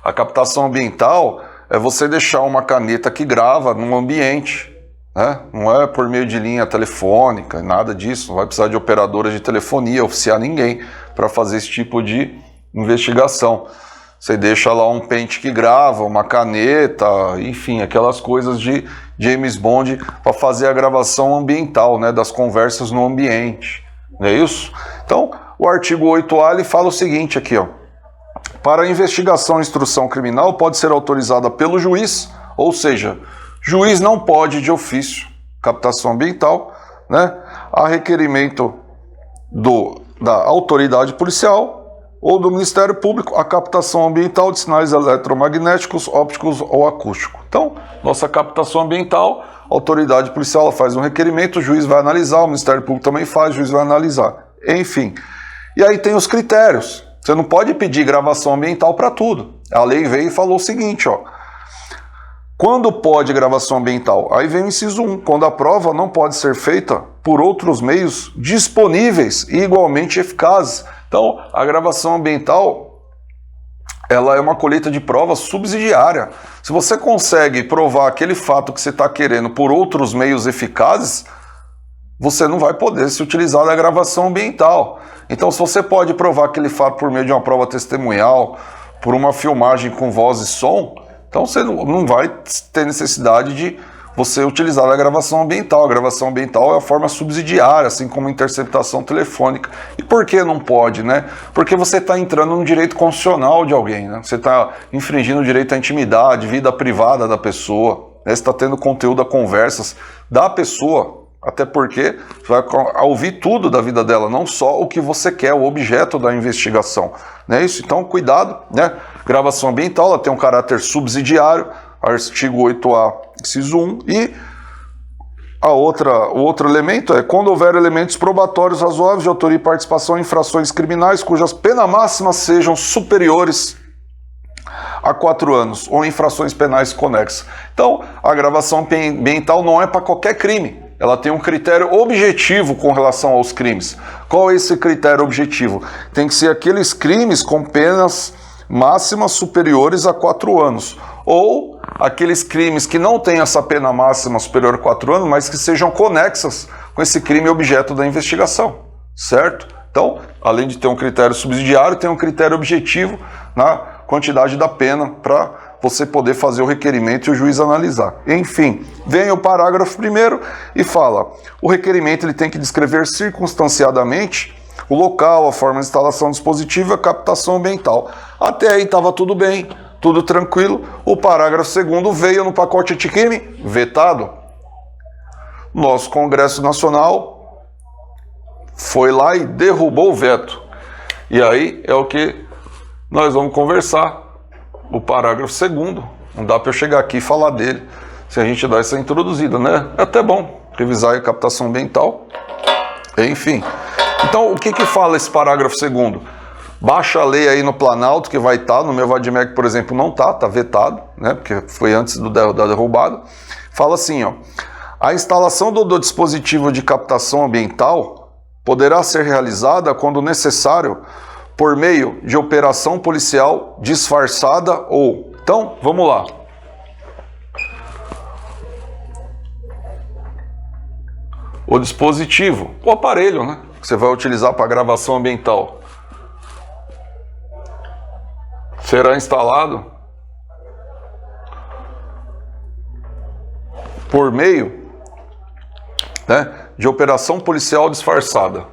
A captação ambiental é você deixar uma caneta que grava num ambiente, né? Não é por meio de linha telefônica, nada disso. Não vai precisar de operadora de telefonia, oficiar ninguém para fazer esse tipo de investigação. Você deixa lá um pente que grava, uma caneta, enfim, aquelas coisas de James Bond para fazer a gravação ambiental, né? Das conversas no ambiente. Não é isso? Então, o artigo 8A ele fala o seguinte aqui, ó. Para a investigação e instrução criminal pode ser autorizada pelo juiz, ou seja, juiz não pode de ofício captação ambiental, né? A requerimento da autoridade policial ou do Ministério Público a captação ambiental de sinais eletromagnéticos, ópticos ou acústicos. Então, nossa captação ambiental, a autoridade policial ela faz um requerimento, o juiz vai analisar, o Ministério Público também faz, o juiz vai analisar. Enfim. E aí tem os critérios. Você não pode pedir gravação ambiental para tudo. A lei veio e falou o seguinte, ó. Quando pode gravação ambiental? Aí vem o inciso 1. Quando a prova não pode ser feita por outros meios disponíveis e igualmente eficazes. Então, a gravação ambiental, ela é uma colheita de prova subsidiária. Se você consegue provar aquele fato que você está querendo por outros meios eficazes, você não vai poder se utilizar da gravação ambiental. Então, se você pode provar aquele fato por meio de uma prova testemunhal, por uma filmagem com voz e som, então você não vai ter necessidade de você utilizar a gravação ambiental. A gravação ambiental é a forma subsidiária, assim como a interceptação telefônica. E por que não pode, né? Porque você está entrando no direito constitucional de alguém, né? Você está infringindo o direito à intimidade, vida privada da pessoa, né? Você está tendo conteúdo a conversas da pessoa, até porque você vai ouvir tudo da vida dela, não só o que você quer, o objeto da investigação, né? Isso, então cuidado, né? Gravação ambiental, ela tem um caráter subsidiário, artigo 8A, inciso 1, e o outro elemento é quando houver elementos probatórios razoáveis de autoria e participação em infrações criminais cujas penas máximas sejam superiores a 4 anos, ou infrações penais conexas. Então, a gravação ambiental não é para qualquer crime. Ela tem um critério objetivo com relação aos crimes. Qual é esse critério objetivo? Tem que ser aqueles crimes com penas máximas superiores a 4 anos. Ou aqueles crimes que não têm essa pena máxima superior a 4 anos, mas que sejam conexas com esse crime objeto da investigação. Certo? Então, além de ter um critério subsidiário, tem um critério objetivo na quantidade da pena para você poder fazer o requerimento e o juiz analisar. Enfim, vem o parágrafo 1º e fala: o requerimento ele tem que descrever circunstanciadamente o local, a forma de instalação do dispositivo e a captação ambiental. Até aí estava tudo bem, tudo tranquilo. O parágrafo 2º veio no pacote anticrime, vetado. Nosso Congresso Nacional foi lá e derrubou o veto. E aí é o que nós vamos conversar. O parágrafo 2º, não dá para eu chegar aqui e falar dele se a gente dá essa introduzida, né? É até bom revisar a captação ambiental. Enfim. Então, o que fala esse parágrafo 2º? Baixa a lei aí no Planalto, que vai estar, no meu Vadmec, por exemplo, não está vetado, né? Porque foi antes da derrubada. Fala assim, ó: a instalação do dispositivo de captação ambiental poderá ser realizada quando necessário por meio de operação policial disfarçada ou... Então, vamos lá. O dispositivo, o aparelho, né, que você vai utilizar para gravação ambiental, será instalado por meio, né, de operação policial disfarçada.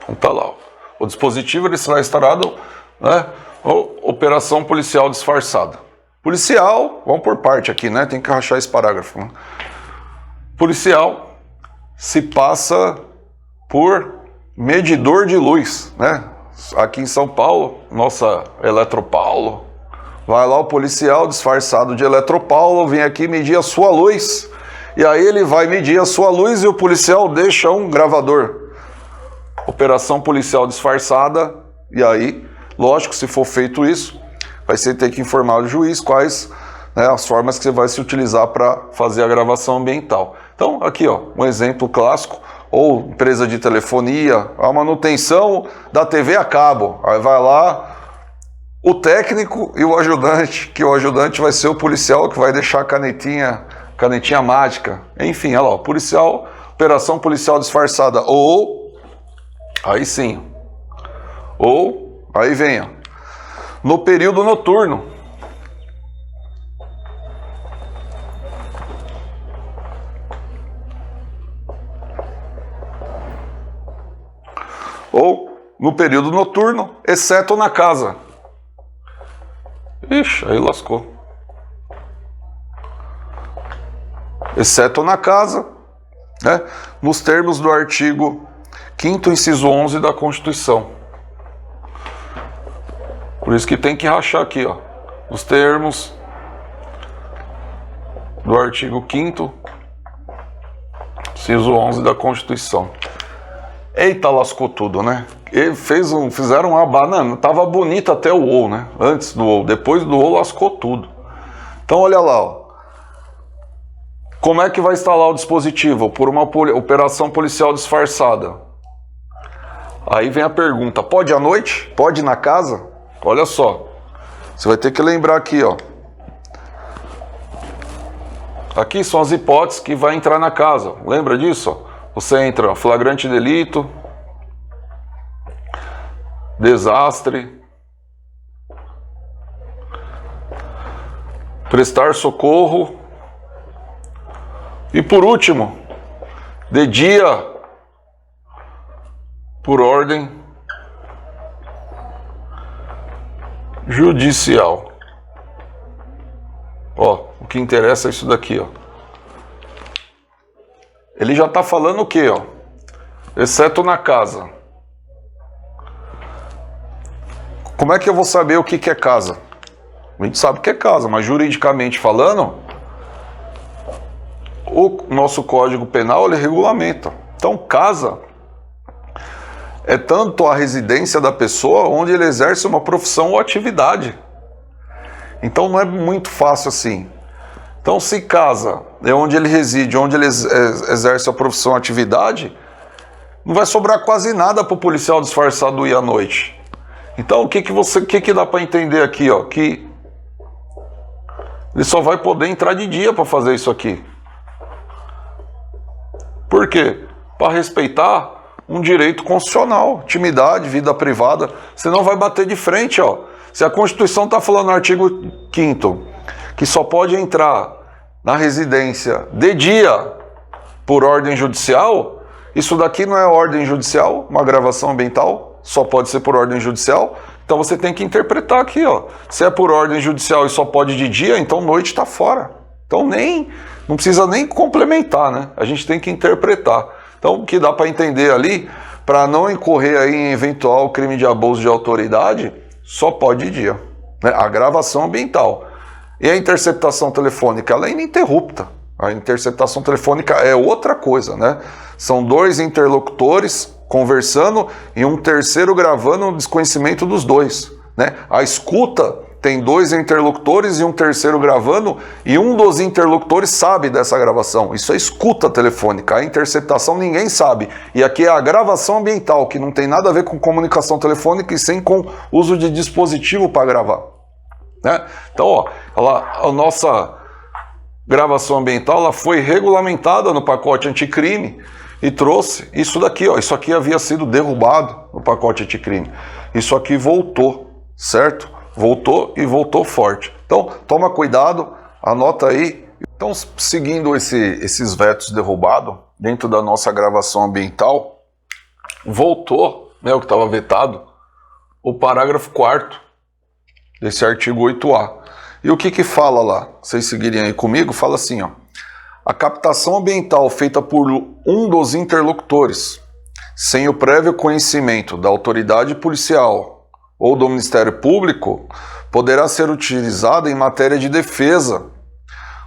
Então tá lá, ó. O dispositivo ele será instalado, né? Operação policial disfarçada. Policial, vamos por parte aqui, né? Tem que rachar esse parágrafo, né? Policial se passa por medidor de luz, né? Aqui em São Paulo, nossa Eletropaulo, vai lá o policial disfarçado de Eletropaulo, vem aqui medir a sua luz, e aí ele vai medir a sua luz e o policial deixa um gravador. Operação policial disfarçada, e aí, lógico, se for feito isso, vai ser ter que informar o juiz quais, né, as formas que você vai se utilizar para fazer a gravação ambiental. Então, aqui, ó, um exemplo clássico, ou empresa de telefonia, a manutenção da TV a cabo. Aí vai lá o técnico e o ajudante, que o ajudante vai ser o policial que vai deixar a canetinha mágica. Enfim, olha lá, o policial, operação policial disfarçada. Ou, aí sim, ou, aí vem, ó, no período noturno. Ou no período noturno, exceto na casa. Ixi, aí lascou. Exceto na casa, né, nos termos do artigo 5º, inciso 11 da Constituição. Por isso que tem que rachar aqui, ó, os termos do artigo 5º, inciso 11 da Constituição. Eita, lascou tudo, né? Ele fizeram uma banana, tava bonito até o ou, né? Antes do ou, depois do ou lascou tudo. Então olha lá, ó. Como é que vai instalar o dispositivo? Por uma operação policial disfarçada. Aí vem a pergunta, pode à noite? Pode na casa? Olha só, você vai ter que lembrar aqui, ó. Aqui são as hipóteses que vai entrar na casa, lembra disso? Ó? Você entra flagrante delito, desastre, prestar socorro e, por último, de dia, por ordem judicial. Ó, o que interessa é isso daqui, ó. Ele já está falando o quê, ó? Exceto na casa. Como é que eu vou saber o que é casa? A gente sabe o que é casa, mas juridicamente falando, o nosso Código Penal ele regulamenta. Então, casa é tanto a residência da pessoa onde ele exerce uma profissão ou atividade. Então, não é muito fácil assim. Então, se casa é onde ele reside, onde ele exerce a profissão ou atividade, não vai sobrar quase nada para o policial disfarçado ir à noite. Então, o que dá para entender aqui, ó? Que ele só vai poder entrar de dia para fazer isso aqui. Por quê? Para respeitar um direito constitucional, intimidade, vida privada. Você não vai bater de frente, ó. Se a Constituição está falando no artigo 5º que só pode entrar na residência de dia por ordem judicial, isso daqui não é ordem judicial, uma gravação ambiental, só pode ser por ordem judicial. Então você tem que interpretar aqui, ó. Se é por ordem judicial e só pode de dia, então noite está fora. Então não precisa nem complementar, né? A gente tem que interpretar. Então o que dá para entender ali, para não incorrer aí em eventual crime de abuso de autoridade, só pode de dia, né? A gravação ambiental. E a interceptação telefônica, ela é ininterrupta. A interceptação telefônica é outra coisa, né? São dois interlocutores conversando e um terceiro gravando o desconhecimento dos dois, né? A escuta tem dois interlocutores e um terceiro gravando e um dos interlocutores sabe dessa gravação. Isso é escuta telefônica. A interceptação ninguém sabe. E aqui é a gravação ambiental, que não tem nada a ver com comunicação telefônica e sim com uso de dispositivo para gravar, né? Então, ó, a nossa gravação ambiental ela foi regulamentada no pacote anticrime e trouxe isso daqui, ó. Isso aqui havia sido derrubado no pacote anticrime. Isso aqui voltou, certo? Voltou e voltou forte. Então, toma cuidado, anota aí. Então, seguindo esses vetos derrubados dentro da nossa gravação ambiental, voltou né, o que estava vetado, o parágrafo 4º desse artigo 8A. E o que fala lá? Vocês seguirem aí comigo, fala assim, ó. A captação ambiental feita por um dos interlocutores, sem o prévio conhecimento da autoridade policial ou do Ministério Público, poderá ser utilizada em matéria de defesa,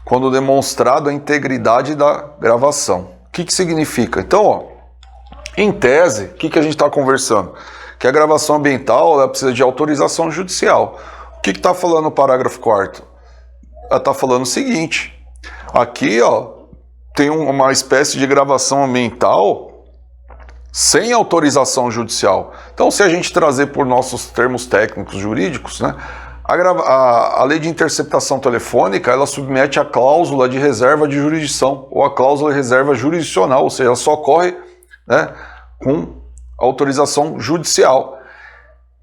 quando demonstrado a integridade da gravação. O que significa? Então, ó, em tese, o que a gente está conversando? Que a gravação ambiental ela precisa de autorização judicial. O que está falando o parágrafo 4º? Ela está falando o seguinte, aqui ó, tem uma espécie de gravação ambiental sem autorização judicial. Então, se a gente trazer por nossos termos técnicos jurídicos, né, a lei de interceptação telefônica, ela submete a cláusula de reserva de jurisdição, ou a cláusula de reserva jurisdicional, ou seja, ela só ocorre, né, com autorização judicial.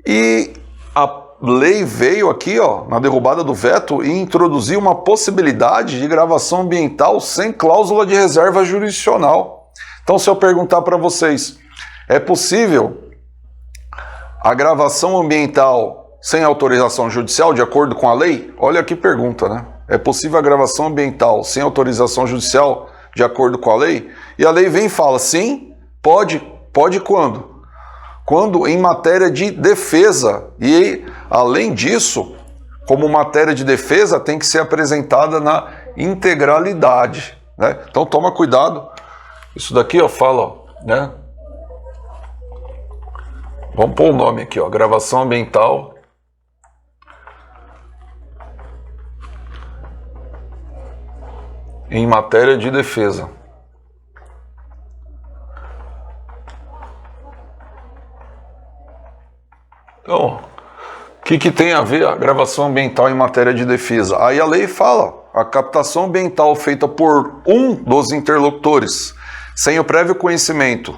E a lei veio aqui, ó, na derrubada do veto, e introduziu uma possibilidade de gravação ambiental sem cláusula de reserva jurisdicional. Então, se eu perguntar para vocês, é possível a gravação ambiental sem autorização judicial, de acordo com a lei? Olha que pergunta, né? É possível a gravação ambiental sem autorização judicial, de acordo com a lei? E a lei vem e fala, sim, pode. Pode quando? Quando em matéria de defesa. E, além disso, como matéria de defesa, tem que ser apresentada na integralidade, né? Então, toma cuidado. Isso daqui, eu falo, né? Vamos pôr o nome aqui, ó, gravação ambiental em matéria de defesa. Então, o que tem a ver a gravação ambiental em matéria de defesa? Aí a lei fala, a captação ambiental feita por um dos interlocutores, sem o prévio conhecimento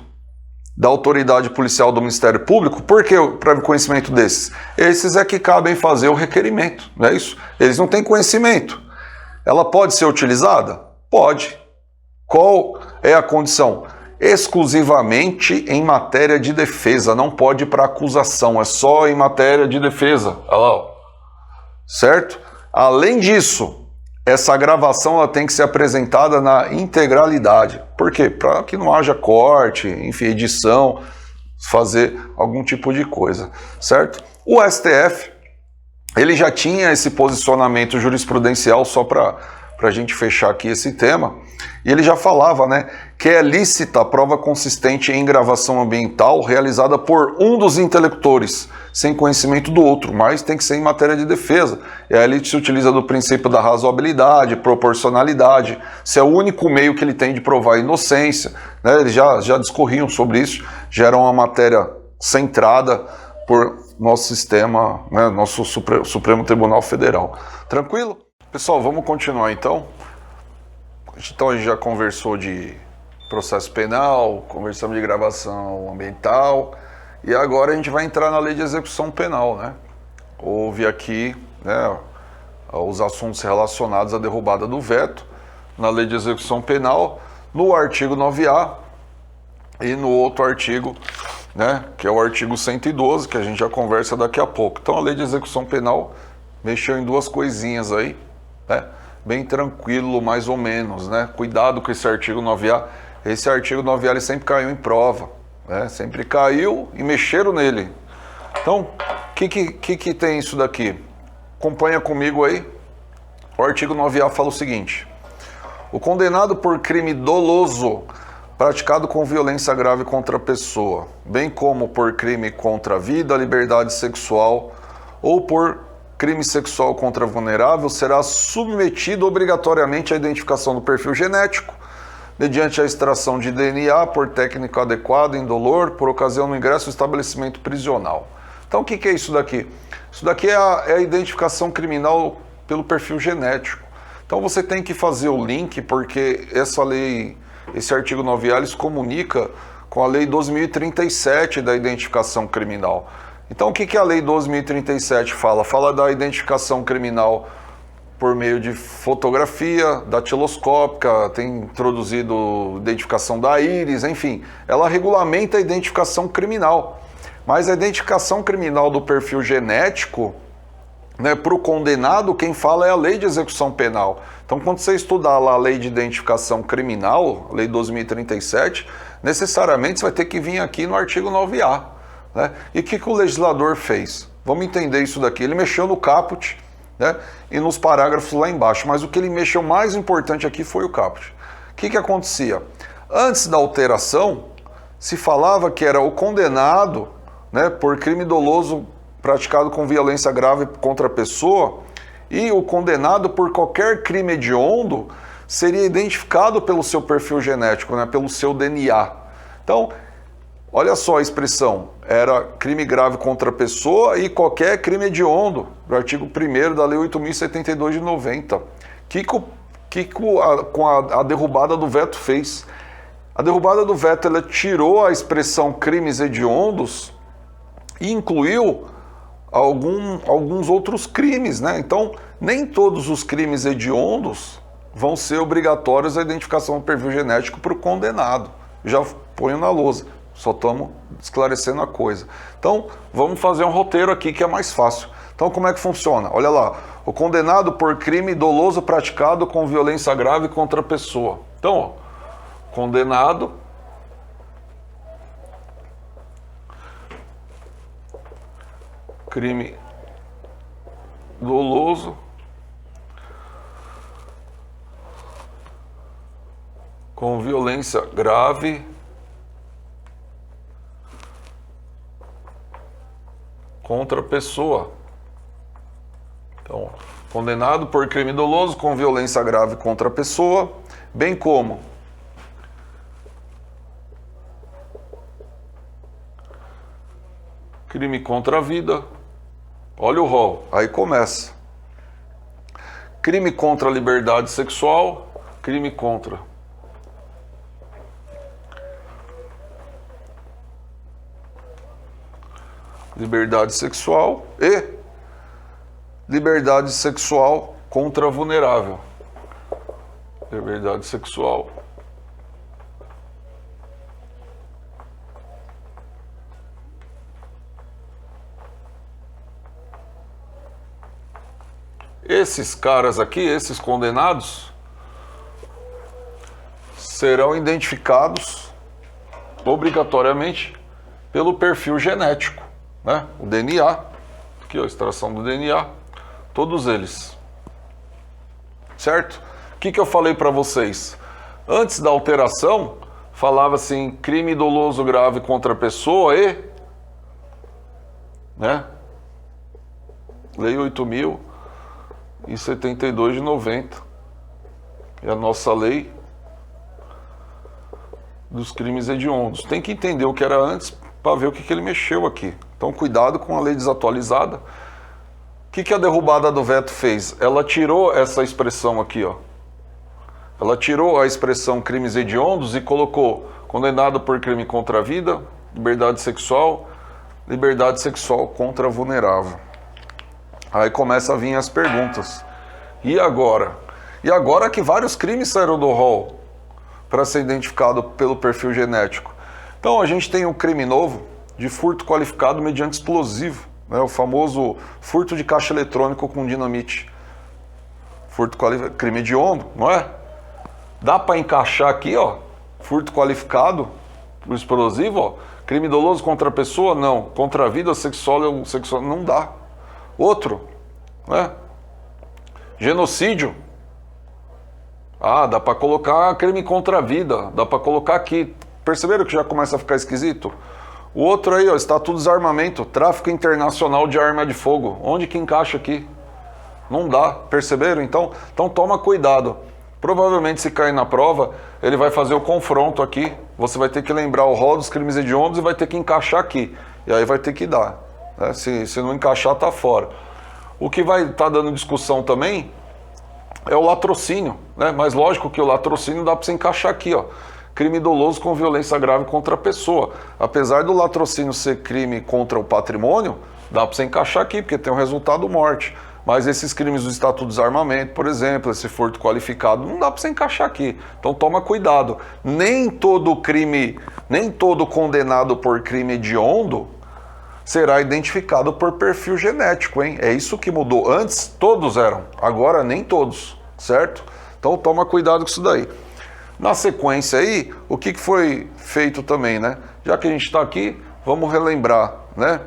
da autoridade policial do Ministério Público. Por que o prévio conhecimento desses? Esses é que cabem fazer o requerimento, não é isso? Eles não têm conhecimento. Ela pode ser utilizada? Pode. Qual é a condição? Exclusivamente em matéria de defesa, não pode ir para acusação, é só em matéria de defesa. Olha lá, ó. Certo? Além disso, essa gravação ela tem que ser apresentada na integralidade. Por quê? Para que não haja corte, enfim, edição, fazer algum tipo de coisa, certo? O STF, ele já tinha esse posicionamento jurisprudencial, só para a gente fechar aqui esse tema, e ele já falava, né, que é lícita a prova consistente em gravação ambiental realizada por um dos interlocutores, sem conhecimento do outro, mas tem que ser em matéria de defesa. E aí ele se utiliza do princípio da razoabilidade, proporcionalidade, se é o único meio que ele tem de provar a inocência, né, eles já discorriam sobre isso, já era uma matéria centrada por nosso sistema, né, nosso Supremo Tribunal Federal. Tranquilo? Pessoal, vamos continuar então. Então a gente já conversou de processo penal, conversamos de gravação ambiental e agora a gente vai entrar na lei de execução penal, né? Houve aqui, né, os assuntos relacionados à derrubada do veto na lei de execução penal, no artigo 9A e no outro artigo, né, que é o artigo 112, que a gente já conversa daqui a pouco. Então a lei de execução penal mexeu em duas coisinhas aí, né? Bem tranquilo, mais ou menos, né? Cuidado com esse artigo 9A. Esse artigo 9A ele sempre caiu em prova, né? Sempre caiu e mexeram nele. Então, o que tem isso daqui? Acompanha comigo aí. O artigo 9A fala o seguinte: o condenado por crime doloso praticado com violência grave contra a pessoa, bem como por crime contra a vida, a liberdade sexual ou por crime sexual contra vulnerável, será submetido obrigatoriamente à identificação do perfil genético, mediante a extração de DNA por técnica adequada, indolor, por ocasião do ingresso no estabelecimento prisional. Então, o que é isso daqui? Isso daqui é a identificação criminal pelo perfil genético. Então, você tem que fazer o link, porque essa lei, esse artigo 9A, ele se comunica com a lei 12.037 da identificação criminal. Então, o que a lei 12.037 fala? Fala da identificação criminal por meio de fotografia, datiloscópica, tem introduzido identificação da íris, enfim, ela regulamenta a identificação criminal. Mas a identificação criminal do perfil genético, né, para o condenado, quem fala é a lei de execução penal. Então, quando você estudar lá a lei de identificação criminal, a lei 12.037, necessariamente você vai ter que vir aqui no artigo 9A. Né? E o que o legislador fez? Vamos entender isso daqui. Ele mexeu no caput, né, e nos parágrafos lá embaixo, mas o que ele mexeu mais importante aqui foi o caput. O que acontecia? Antes da alteração, se falava que era o condenado, né, por crime doloso praticado com violência grave contra a pessoa, e o condenado por qualquer crime hediondo seria identificado pelo seu perfil genético, né, pelo seu DNA. Então, olha só a expressão, era crime grave contra a pessoa e qualquer crime hediondo, do artigo 1º da Lei 8.072 de 90. Com a derrubada do veto fez? A derrubada do veto, ela tirou a expressão crimes hediondos e incluiu alguns outros crimes, né? Então, nem todos os crimes hediondos vão ser obrigatórios a identificação do perfil genético para o condenado. Já ponho na lousa, só estamos esclarecendo a coisa. Então, vamos fazer um roteiro aqui que é mais fácil. Então, como é que funciona? Olha lá, o condenado por crime doloso praticado com violência grave contra a pessoa. Então, ó, condenado crime doloso com violência grave contra a pessoa. Então, condenado por crime doloso com violência grave contra a pessoa, bem como crime contra a vida. Olha o rol, aí começa. Crime contra a liberdade sexual, crime contra liberdade sexual e liberdade sexual contra vulnerável. Liberdade sexual esses caras aqui, esses condenados, serão identificados obrigatoriamente pelo perfil genético, né? O DNA, aqui ó, a extração do DNA, todos eles, certo? O que eu falei para vocês? Antes da alteração, falava assim, crime doloso grave contra a pessoa e, né? Lei 8.072 de 90. É a nossa lei dos crimes hediondos. Tem que entender o que era antes para ver o que ele mexeu aqui. Então, cuidado com a lei desatualizada. O que a derrubada do veto fez? Ela tirou essa expressão aqui, ó. Ela tirou a expressão crimes hediondos e colocou condenado por crime contra a vida, liberdade sexual contra vulnerável. Aí começa a vir as perguntas. E agora? E agora que vários crimes saíram do rol para ser identificado pelo perfil genético. Então a gente tem um crime novo de furto qualificado mediante explosivo, né? O famoso furto de caixa eletrônico com dinamite. Furto qualificado, crime hediondo, não é? Dá para encaixar aqui, ó, furto qualificado por explosivo, ó, crime doloso contra a pessoa, não. Contra a vida sexual, não dá. Outro, né? Genocídio. Ah, dá para colocar crime contra a vida, dá para colocar aqui. Perceberam que já começa a ficar esquisito? O outro aí, ó, Estatuto do Desarmamento, tráfico internacional de arma de fogo. Onde que encaixa aqui? Não dá, perceberam? Então toma cuidado. Provavelmente, se cair na prova, ele vai fazer o confronto aqui. Você vai ter que lembrar o rol dos crimes hediondos e vai ter que encaixar aqui. E aí vai ter que dar. Né? Se não encaixar, tá fora. O que vai estar dando discussão também é o latrocínio, né? Mas lógico que o latrocínio dá para você encaixar aqui, ó. Crime doloso com violência grave contra a pessoa. Apesar do latrocínio ser crime contra o patrimônio, dá para você encaixar aqui, porque tem um resultado morte. Mas esses crimes do Estatuto do Desarmamento, por exemplo, esse furto qualificado, não dá para você encaixar aqui. Então toma cuidado. Nem todo condenado por crime hediondo será identificado por perfil genético, hein? É isso que mudou. Antes todos eram, agora nem todos, certo? Então toma cuidado com isso daí. Na sequência aí, o que foi feito também, né? Já que a gente está aqui, vamos relembrar, né?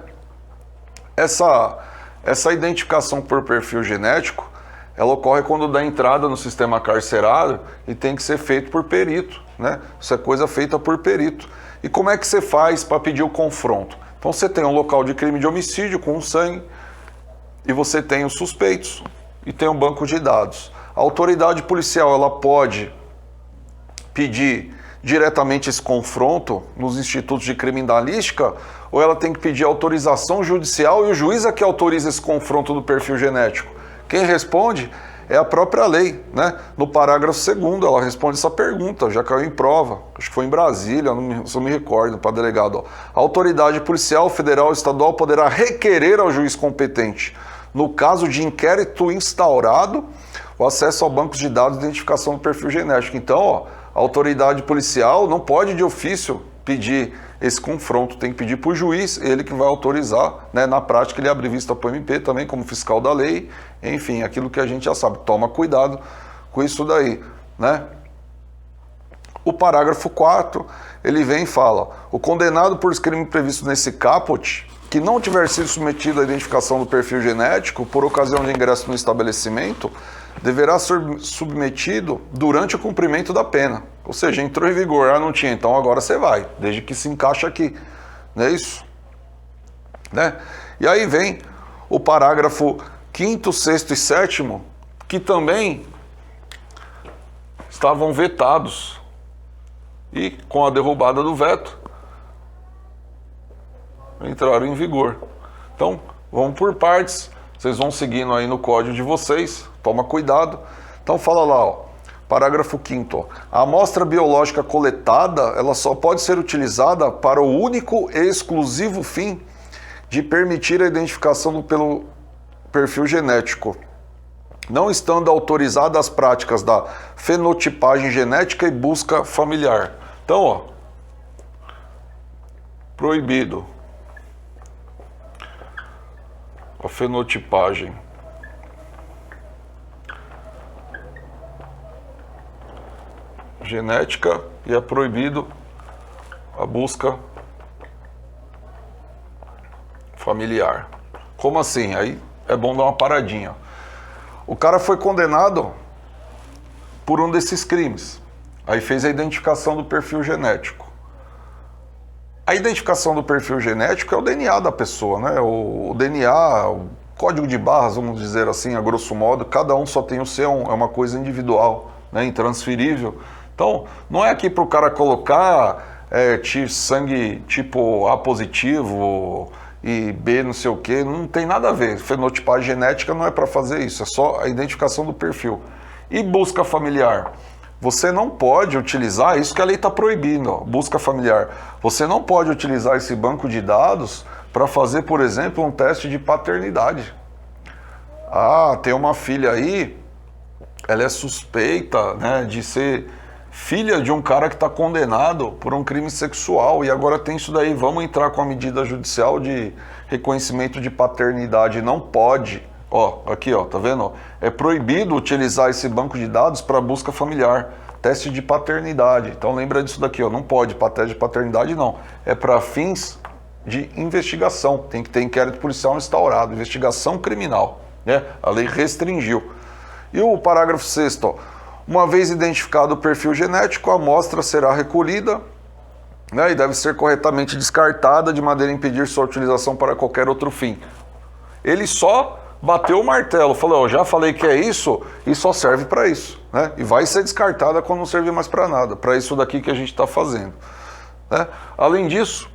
Essa identificação por perfil genético, ela ocorre quando dá entrada no sistema carcerário e tem que ser feito por perito, né? Isso é coisa feita por perito. E como é que você faz para pedir o confronto? Então você tem um local de crime de homicídio com sangue e você tem os suspeitos e tem um banco de dados. A autoridade policial, ela pode pedir diretamente esse confronto nos institutos de criminalística ou ela tem que pedir autorização judicial e o juiz é que autoriza esse confronto do perfil genético? Quem responde é a própria lei, né? No parágrafo 2º ela responde essa pergunta, já caiu em prova, acho que foi em Brasília, não me recordo, para delegado. Ó. A autoridade policial, federal ou estadual poderá requerer ao juiz competente, no caso de inquérito instaurado, o acesso ao banco de dados de identificação do perfil genético. Então, ó, a autoridade policial não pode de ofício pedir esse confronto, tem que pedir para o juiz, ele que vai autorizar, né? Na prática ele abre vista para o MP também como fiscal da lei, enfim, aquilo que a gente já sabe, toma cuidado com isso daí, né? O parágrafo 4, ele vem e fala, o condenado por crime previsto nesse caput, que não tiver sido submetido à identificação do perfil genético por ocasião de ingresso no estabelecimento, deverá ser submetido durante o cumprimento da pena. Ou seja, entrou em vigor, não tinha, então agora você vai, desde que se encaixa aqui. Não é isso? Né? E aí vem o parágrafo 5º, 6º e 7º, que também estavam vetados. E com a derrubada do veto, entraram em vigor. Então, vamos por partes. Vocês vão seguindo aí no código de vocês. Toma cuidado. Então fala lá, ó, parágrafo 5º. A amostra biológica coletada, ela só pode ser utilizada para o único e exclusivo fim de permitir a identificação pelo perfil genético, não estando autorizadas as práticas da fenotipagem genética e busca familiar. Então, ó, proibido a fenotipagem genética e é proibido a busca familiar. Como assim? Aí é bom dar uma paradinha. O cara foi condenado por um desses crimes. Aí fez a identificação do perfil genético. A identificação do perfil genético é o DNA da pessoa, né? O DNA, o código de barras, vamos dizer assim, a grosso modo, cada um só tem o seu, é uma coisa individual, né? Intransferível. Então, não é aqui para o cara colocar sangue tipo A positivo e B não sei o que, não tem nada a ver. Fenotipagem genética não é para fazer isso, é só a identificação do perfil. E busca familiar? Você não pode utilizar, isso que a lei está proibindo, ó, busca familiar. Você não pode utilizar esse banco de dados para fazer, por exemplo, um teste de paternidade. Ah, tem uma filha aí, ela é suspeita, né, de ser filha de um cara que está condenado por um crime sexual e agora tem isso daí, vamos entrar com a medida judicial de reconhecimento de paternidade. Não pode. Ó, aqui, ó, tá vendo? É proibido utilizar esse banco de dados para busca familiar, teste de paternidade. Então lembra disso daqui, ó, não pode, teste de paternidade não. É para fins de investigação, tem que ter inquérito policial instaurado, investigação criminal, né? A lei restringiu. E o parágrafo 6º, ó, uma vez identificado o perfil genético, a amostra será recolhida, né, e deve ser corretamente descartada de maneira a impedir sua utilização para qualquer outro fim. Ele só bateu o martelo, falou, já falei que é isso e só serve para isso, né? E vai ser descartada quando não servir mais para nada, para isso daqui que a gente está fazendo, né? Além disso,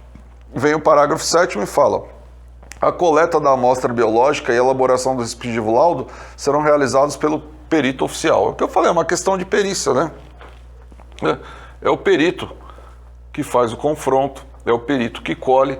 vem o parágrafo 7º e fala, a coleta da amostra biológica e a elaboração do respectivo laudo serão realizados pelo perito oficial. É o que eu falei, é uma questão de perícia, né? É o perito que faz o confronto, é o perito que colhe.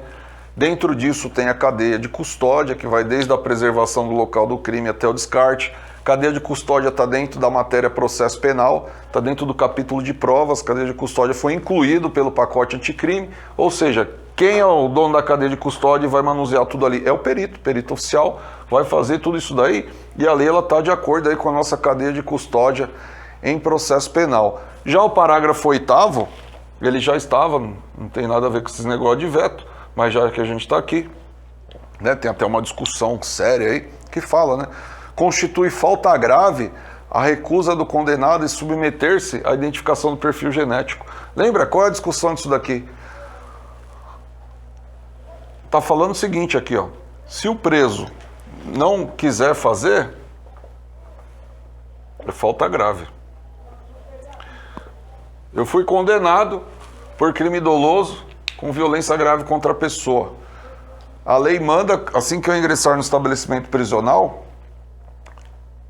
Dentro disso tem a cadeia de custódia, que vai desde a preservação do local do crime até o descarte. Cadeia de custódia está dentro da matéria processo penal, está dentro do capítulo de provas. Cadeia de custódia foi incluído pelo pacote anticrime, ou seja, Quem é o dono da cadeia de custódia e vai manusear tudo ali? É o perito oficial, vai fazer tudo isso daí, e a lei está de acordo aí com a nossa cadeia de custódia em processo penal. Já o parágrafo 8º, ele já estava, não tem nada a ver com esses negócios de veto, mas já que a gente está aqui, né, tem até uma discussão séria aí que fala, né? Constitui falta grave a recusa do condenado em submeter-se à identificação do perfil genético. Lembra? Qual é a discussão disso daqui? Tá falando o seguinte aqui, ó. Se o preso não quiser fazer, é falta grave. Eu fui condenado por crime doloso com violência grave contra a pessoa. A lei manda, assim que eu ingressar no estabelecimento prisional,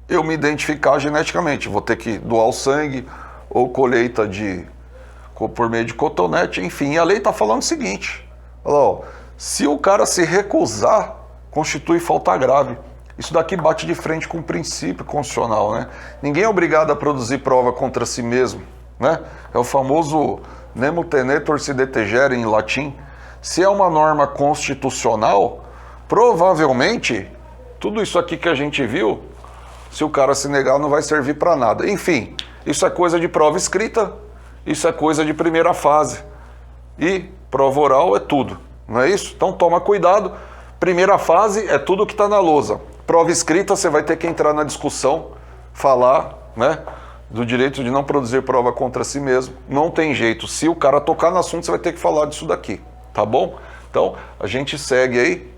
eu me identificar geneticamente. Vou ter que doar o sangue ou colheita por meio de cotonete, enfim. E a lei está falando o seguinte, olha lá, ó, se o cara se recusar, constitui falta grave. Isso daqui bate de frente com o princípio constitucional, né? Ninguém é obrigado a produzir prova contra si mesmo, né? É o famoso nemo tenetur si detegere em latim. Se é uma norma constitucional, provavelmente tudo isso aqui que a gente viu, se o cara se negar, não vai servir para nada. Enfim, isso é coisa de prova escrita, isso é coisa de primeira fase. E prova oral é tudo, não é isso? Então toma cuidado. Primeira fase é tudo que está na lousa. Prova escrita, você vai ter que entrar na discussão, falar, né, do direito de não produzir prova contra si mesmo. Não tem jeito. Se o cara tocar no assunto, você vai ter que falar disso daqui, tá bom? Então, a gente segue aí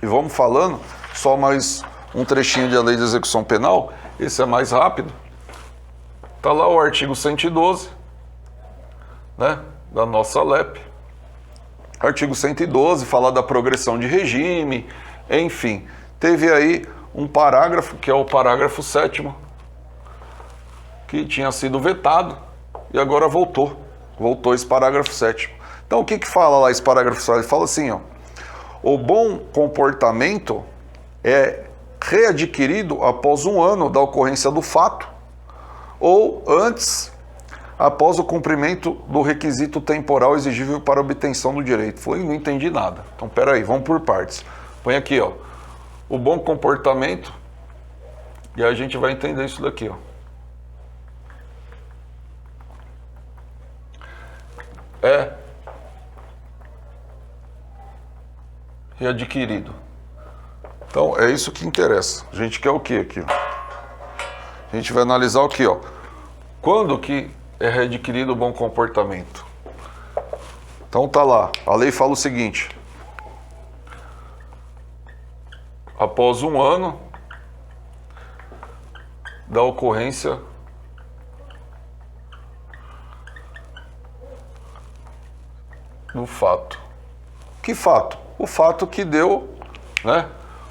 e vamos falando. Só mais um trechinho da Lei de Execução Penal. Esse é mais rápido. Tá lá o artigo 112, né, da nossa LEP. Artigo 112 fala da progressão de regime, enfim. Teve aí um parágrafo, que é o parágrafo 7º, que tinha sido vetado e agora voltou. Voltou esse parágrafo 7º. Então o que que fala lá esse parágrafo 7º? Ele fala assim, ó. O bom comportamento é readquirido após 1 ano da ocorrência do fato ou antes, após o cumprimento do requisito temporal exigível para obtenção do direito. Falei, não entendi nada. Então, peraí, vamos por partes. Põe aqui, ó, o bom comportamento, e aí a gente vai entender isso daqui, ó. É readquirido. Então, é isso que interessa. A gente quer o que aqui? A gente vai analisar o que, ó. Quando que é readquirido o bom comportamento? Então tá lá, a lei fala o seguinte: após 1 ano da ocorrência do fato. Que fato? O fato que deu, né,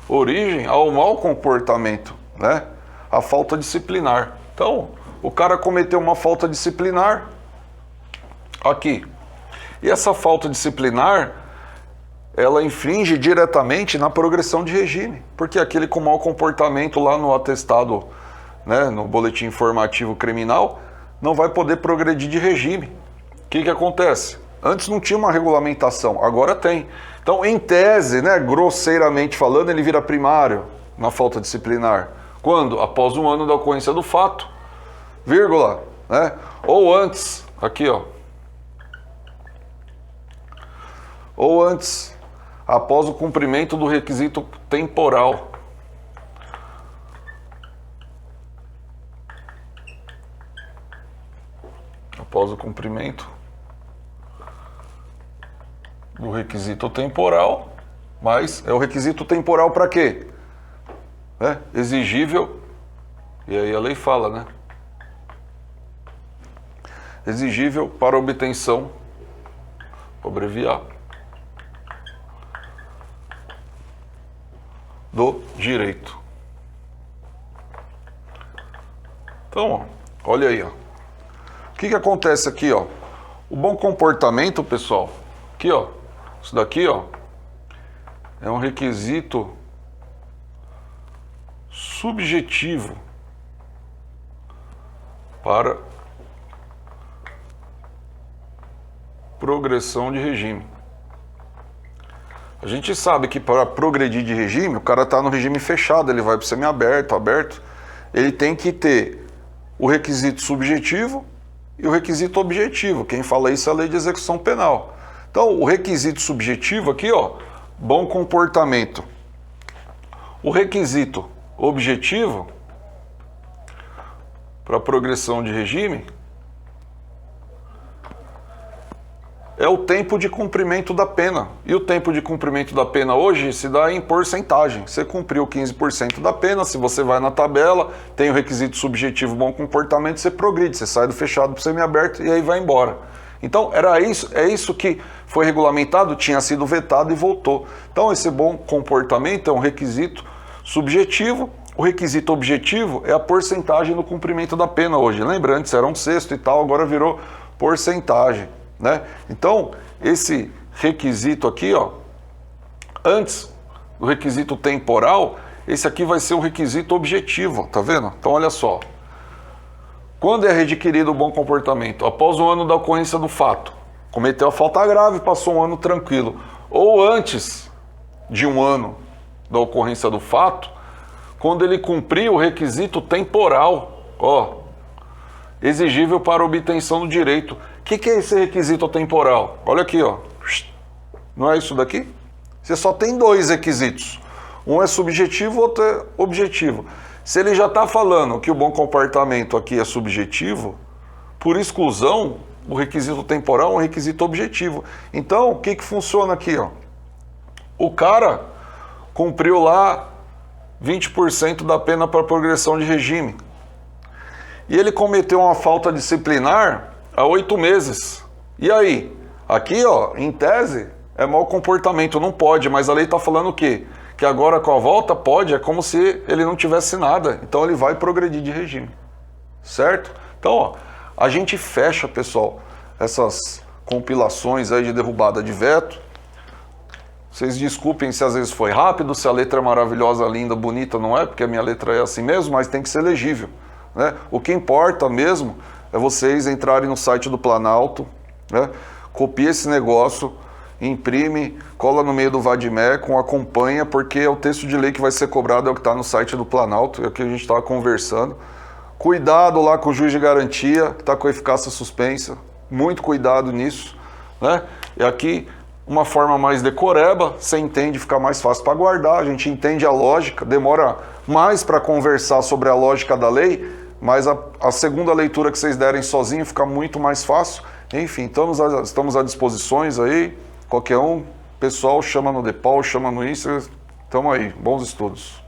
origem ao mau comportamento, né, a falta disciplinar. Então, o cara cometeu uma falta disciplinar aqui. E essa falta disciplinar, ela infringe diretamente na progressão de regime, porque aquele com mau comportamento lá no atestado, né, no boletim informativo criminal, não vai poder progredir de regime. O que que acontece? Antes não tinha uma regulamentação, agora tem. Então, em tese, né, grosseiramente falando, ele vira primário na falta disciplinar. Quando? Após 1 ano da ocorrência do fato, vírgula, né? Ou antes, aqui, ó. Ou antes, após o cumprimento do requisito temporal. Após o cumprimento do requisito temporal, mas é o requisito temporal para quê? É, exigível, e aí a lei fala, né? Exigível para obtenção, vou abreviar, do direito. Então, ó, olha aí, ó. O que que acontece aqui, ó? O bom comportamento, pessoal, aqui, ó, isso daqui, ó, é um requisito subjetivo para progressão de regime. A gente sabe que para progredir de regime, o cara está no regime fechado, ele vai para o semiaberto, aberto, ele tem que ter o requisito subjetivo e o requisito objetivo. Quem fala isso é a lei de execução penal. Então, o requisito subjetivo aqui, ó, bom comportamento. O requisito objetivo para progressão de regime é o tempo de cumprimento da pena. E o tempo de cumprimento da pena hoje se dá em porcentagem. Você cumpriu 15% da pena, se você vai na tabela, tem o requisito subjetivo bom comportamento, você progride, você sai do fechado para o semiaberto e aí vai embora. Então, é isso que foi regulamentado, tinha sido vetado e voltou. Então, esse bom comportamento é um requisito subjetivo. O requisito objetivo é a porcentagem no cumprimento da pena hoje. Lembra, antes era 1/6 e tal, agora virou porcentagem, né? Então, esse requisito aqui, ó, antes do requisito temporal, esse aqui vai ser um requisito objetivo, tá vendo? Então, olha só. Quando é readquirido o bom comportamento? Após o ano da ocorrência do fato. Cometeu a falta grave, passou um ano tranquilo. Ou antes de um ano da ocorrência do fato, quando ele cumprir o requisito temporal, ó, exigível para obtenção do direito. O que é esse requisito temporal? Olha aqui, ó. Não é isso daqui? Você só tem dois requisitos. Um é subjetivo, outro é objetivo. Se ele já está falando que o bom comportamento aqui é subjetivo, por exclusão, o requisito temporal é um requisito objetivo. Então, o que funciona aqui, ó? O cara cumpriu lá 20% da pena para progressão de regime. E ele cometeu uma falta disciplinar há 8 meses. E aí? Aqui, ó, em tese, é mau comportamento, não pode, mas a lei está falando o quê? Que agora com a volta pode, é como se ele não tivesse nada. Então ele vai progredir de regime. Certo? Então, ó, a gente fecha, pessoal, essas compilações aí de derrubada de veto. Vocês desculpem se às vezes foi rápido, se a letra é maravilhosa, linda, bonita, não é, porque a minha letra é assim mesmo, mas tem que ser legível, né? O que importa mesmo é vocês entrarem no site do Planalto, né? Copia esse negócio, imprime, cola no meio do Vadmecum, acompanha, porque é o texto de lei que vai ser cobrado, é o que está no site do Planalto, é o que a gente estava conversando. Cuidado lá com o juiz de garantia, que está com eficácia suspensa, muito cuidado nisso, né? E aqui, uma forma mais decoreba, você entende, fica mais fácil para guardar, a gente entende a lógica, demora mais para conversar sobre a lógica da lei, mas a segunda leitura que vocês derem sozinho fica muito mais fácil. Enfim, estamos à disposição aí, qualquer um, pessoal, chama no DePaul, chama no Insta, estamos aí, bons estudos.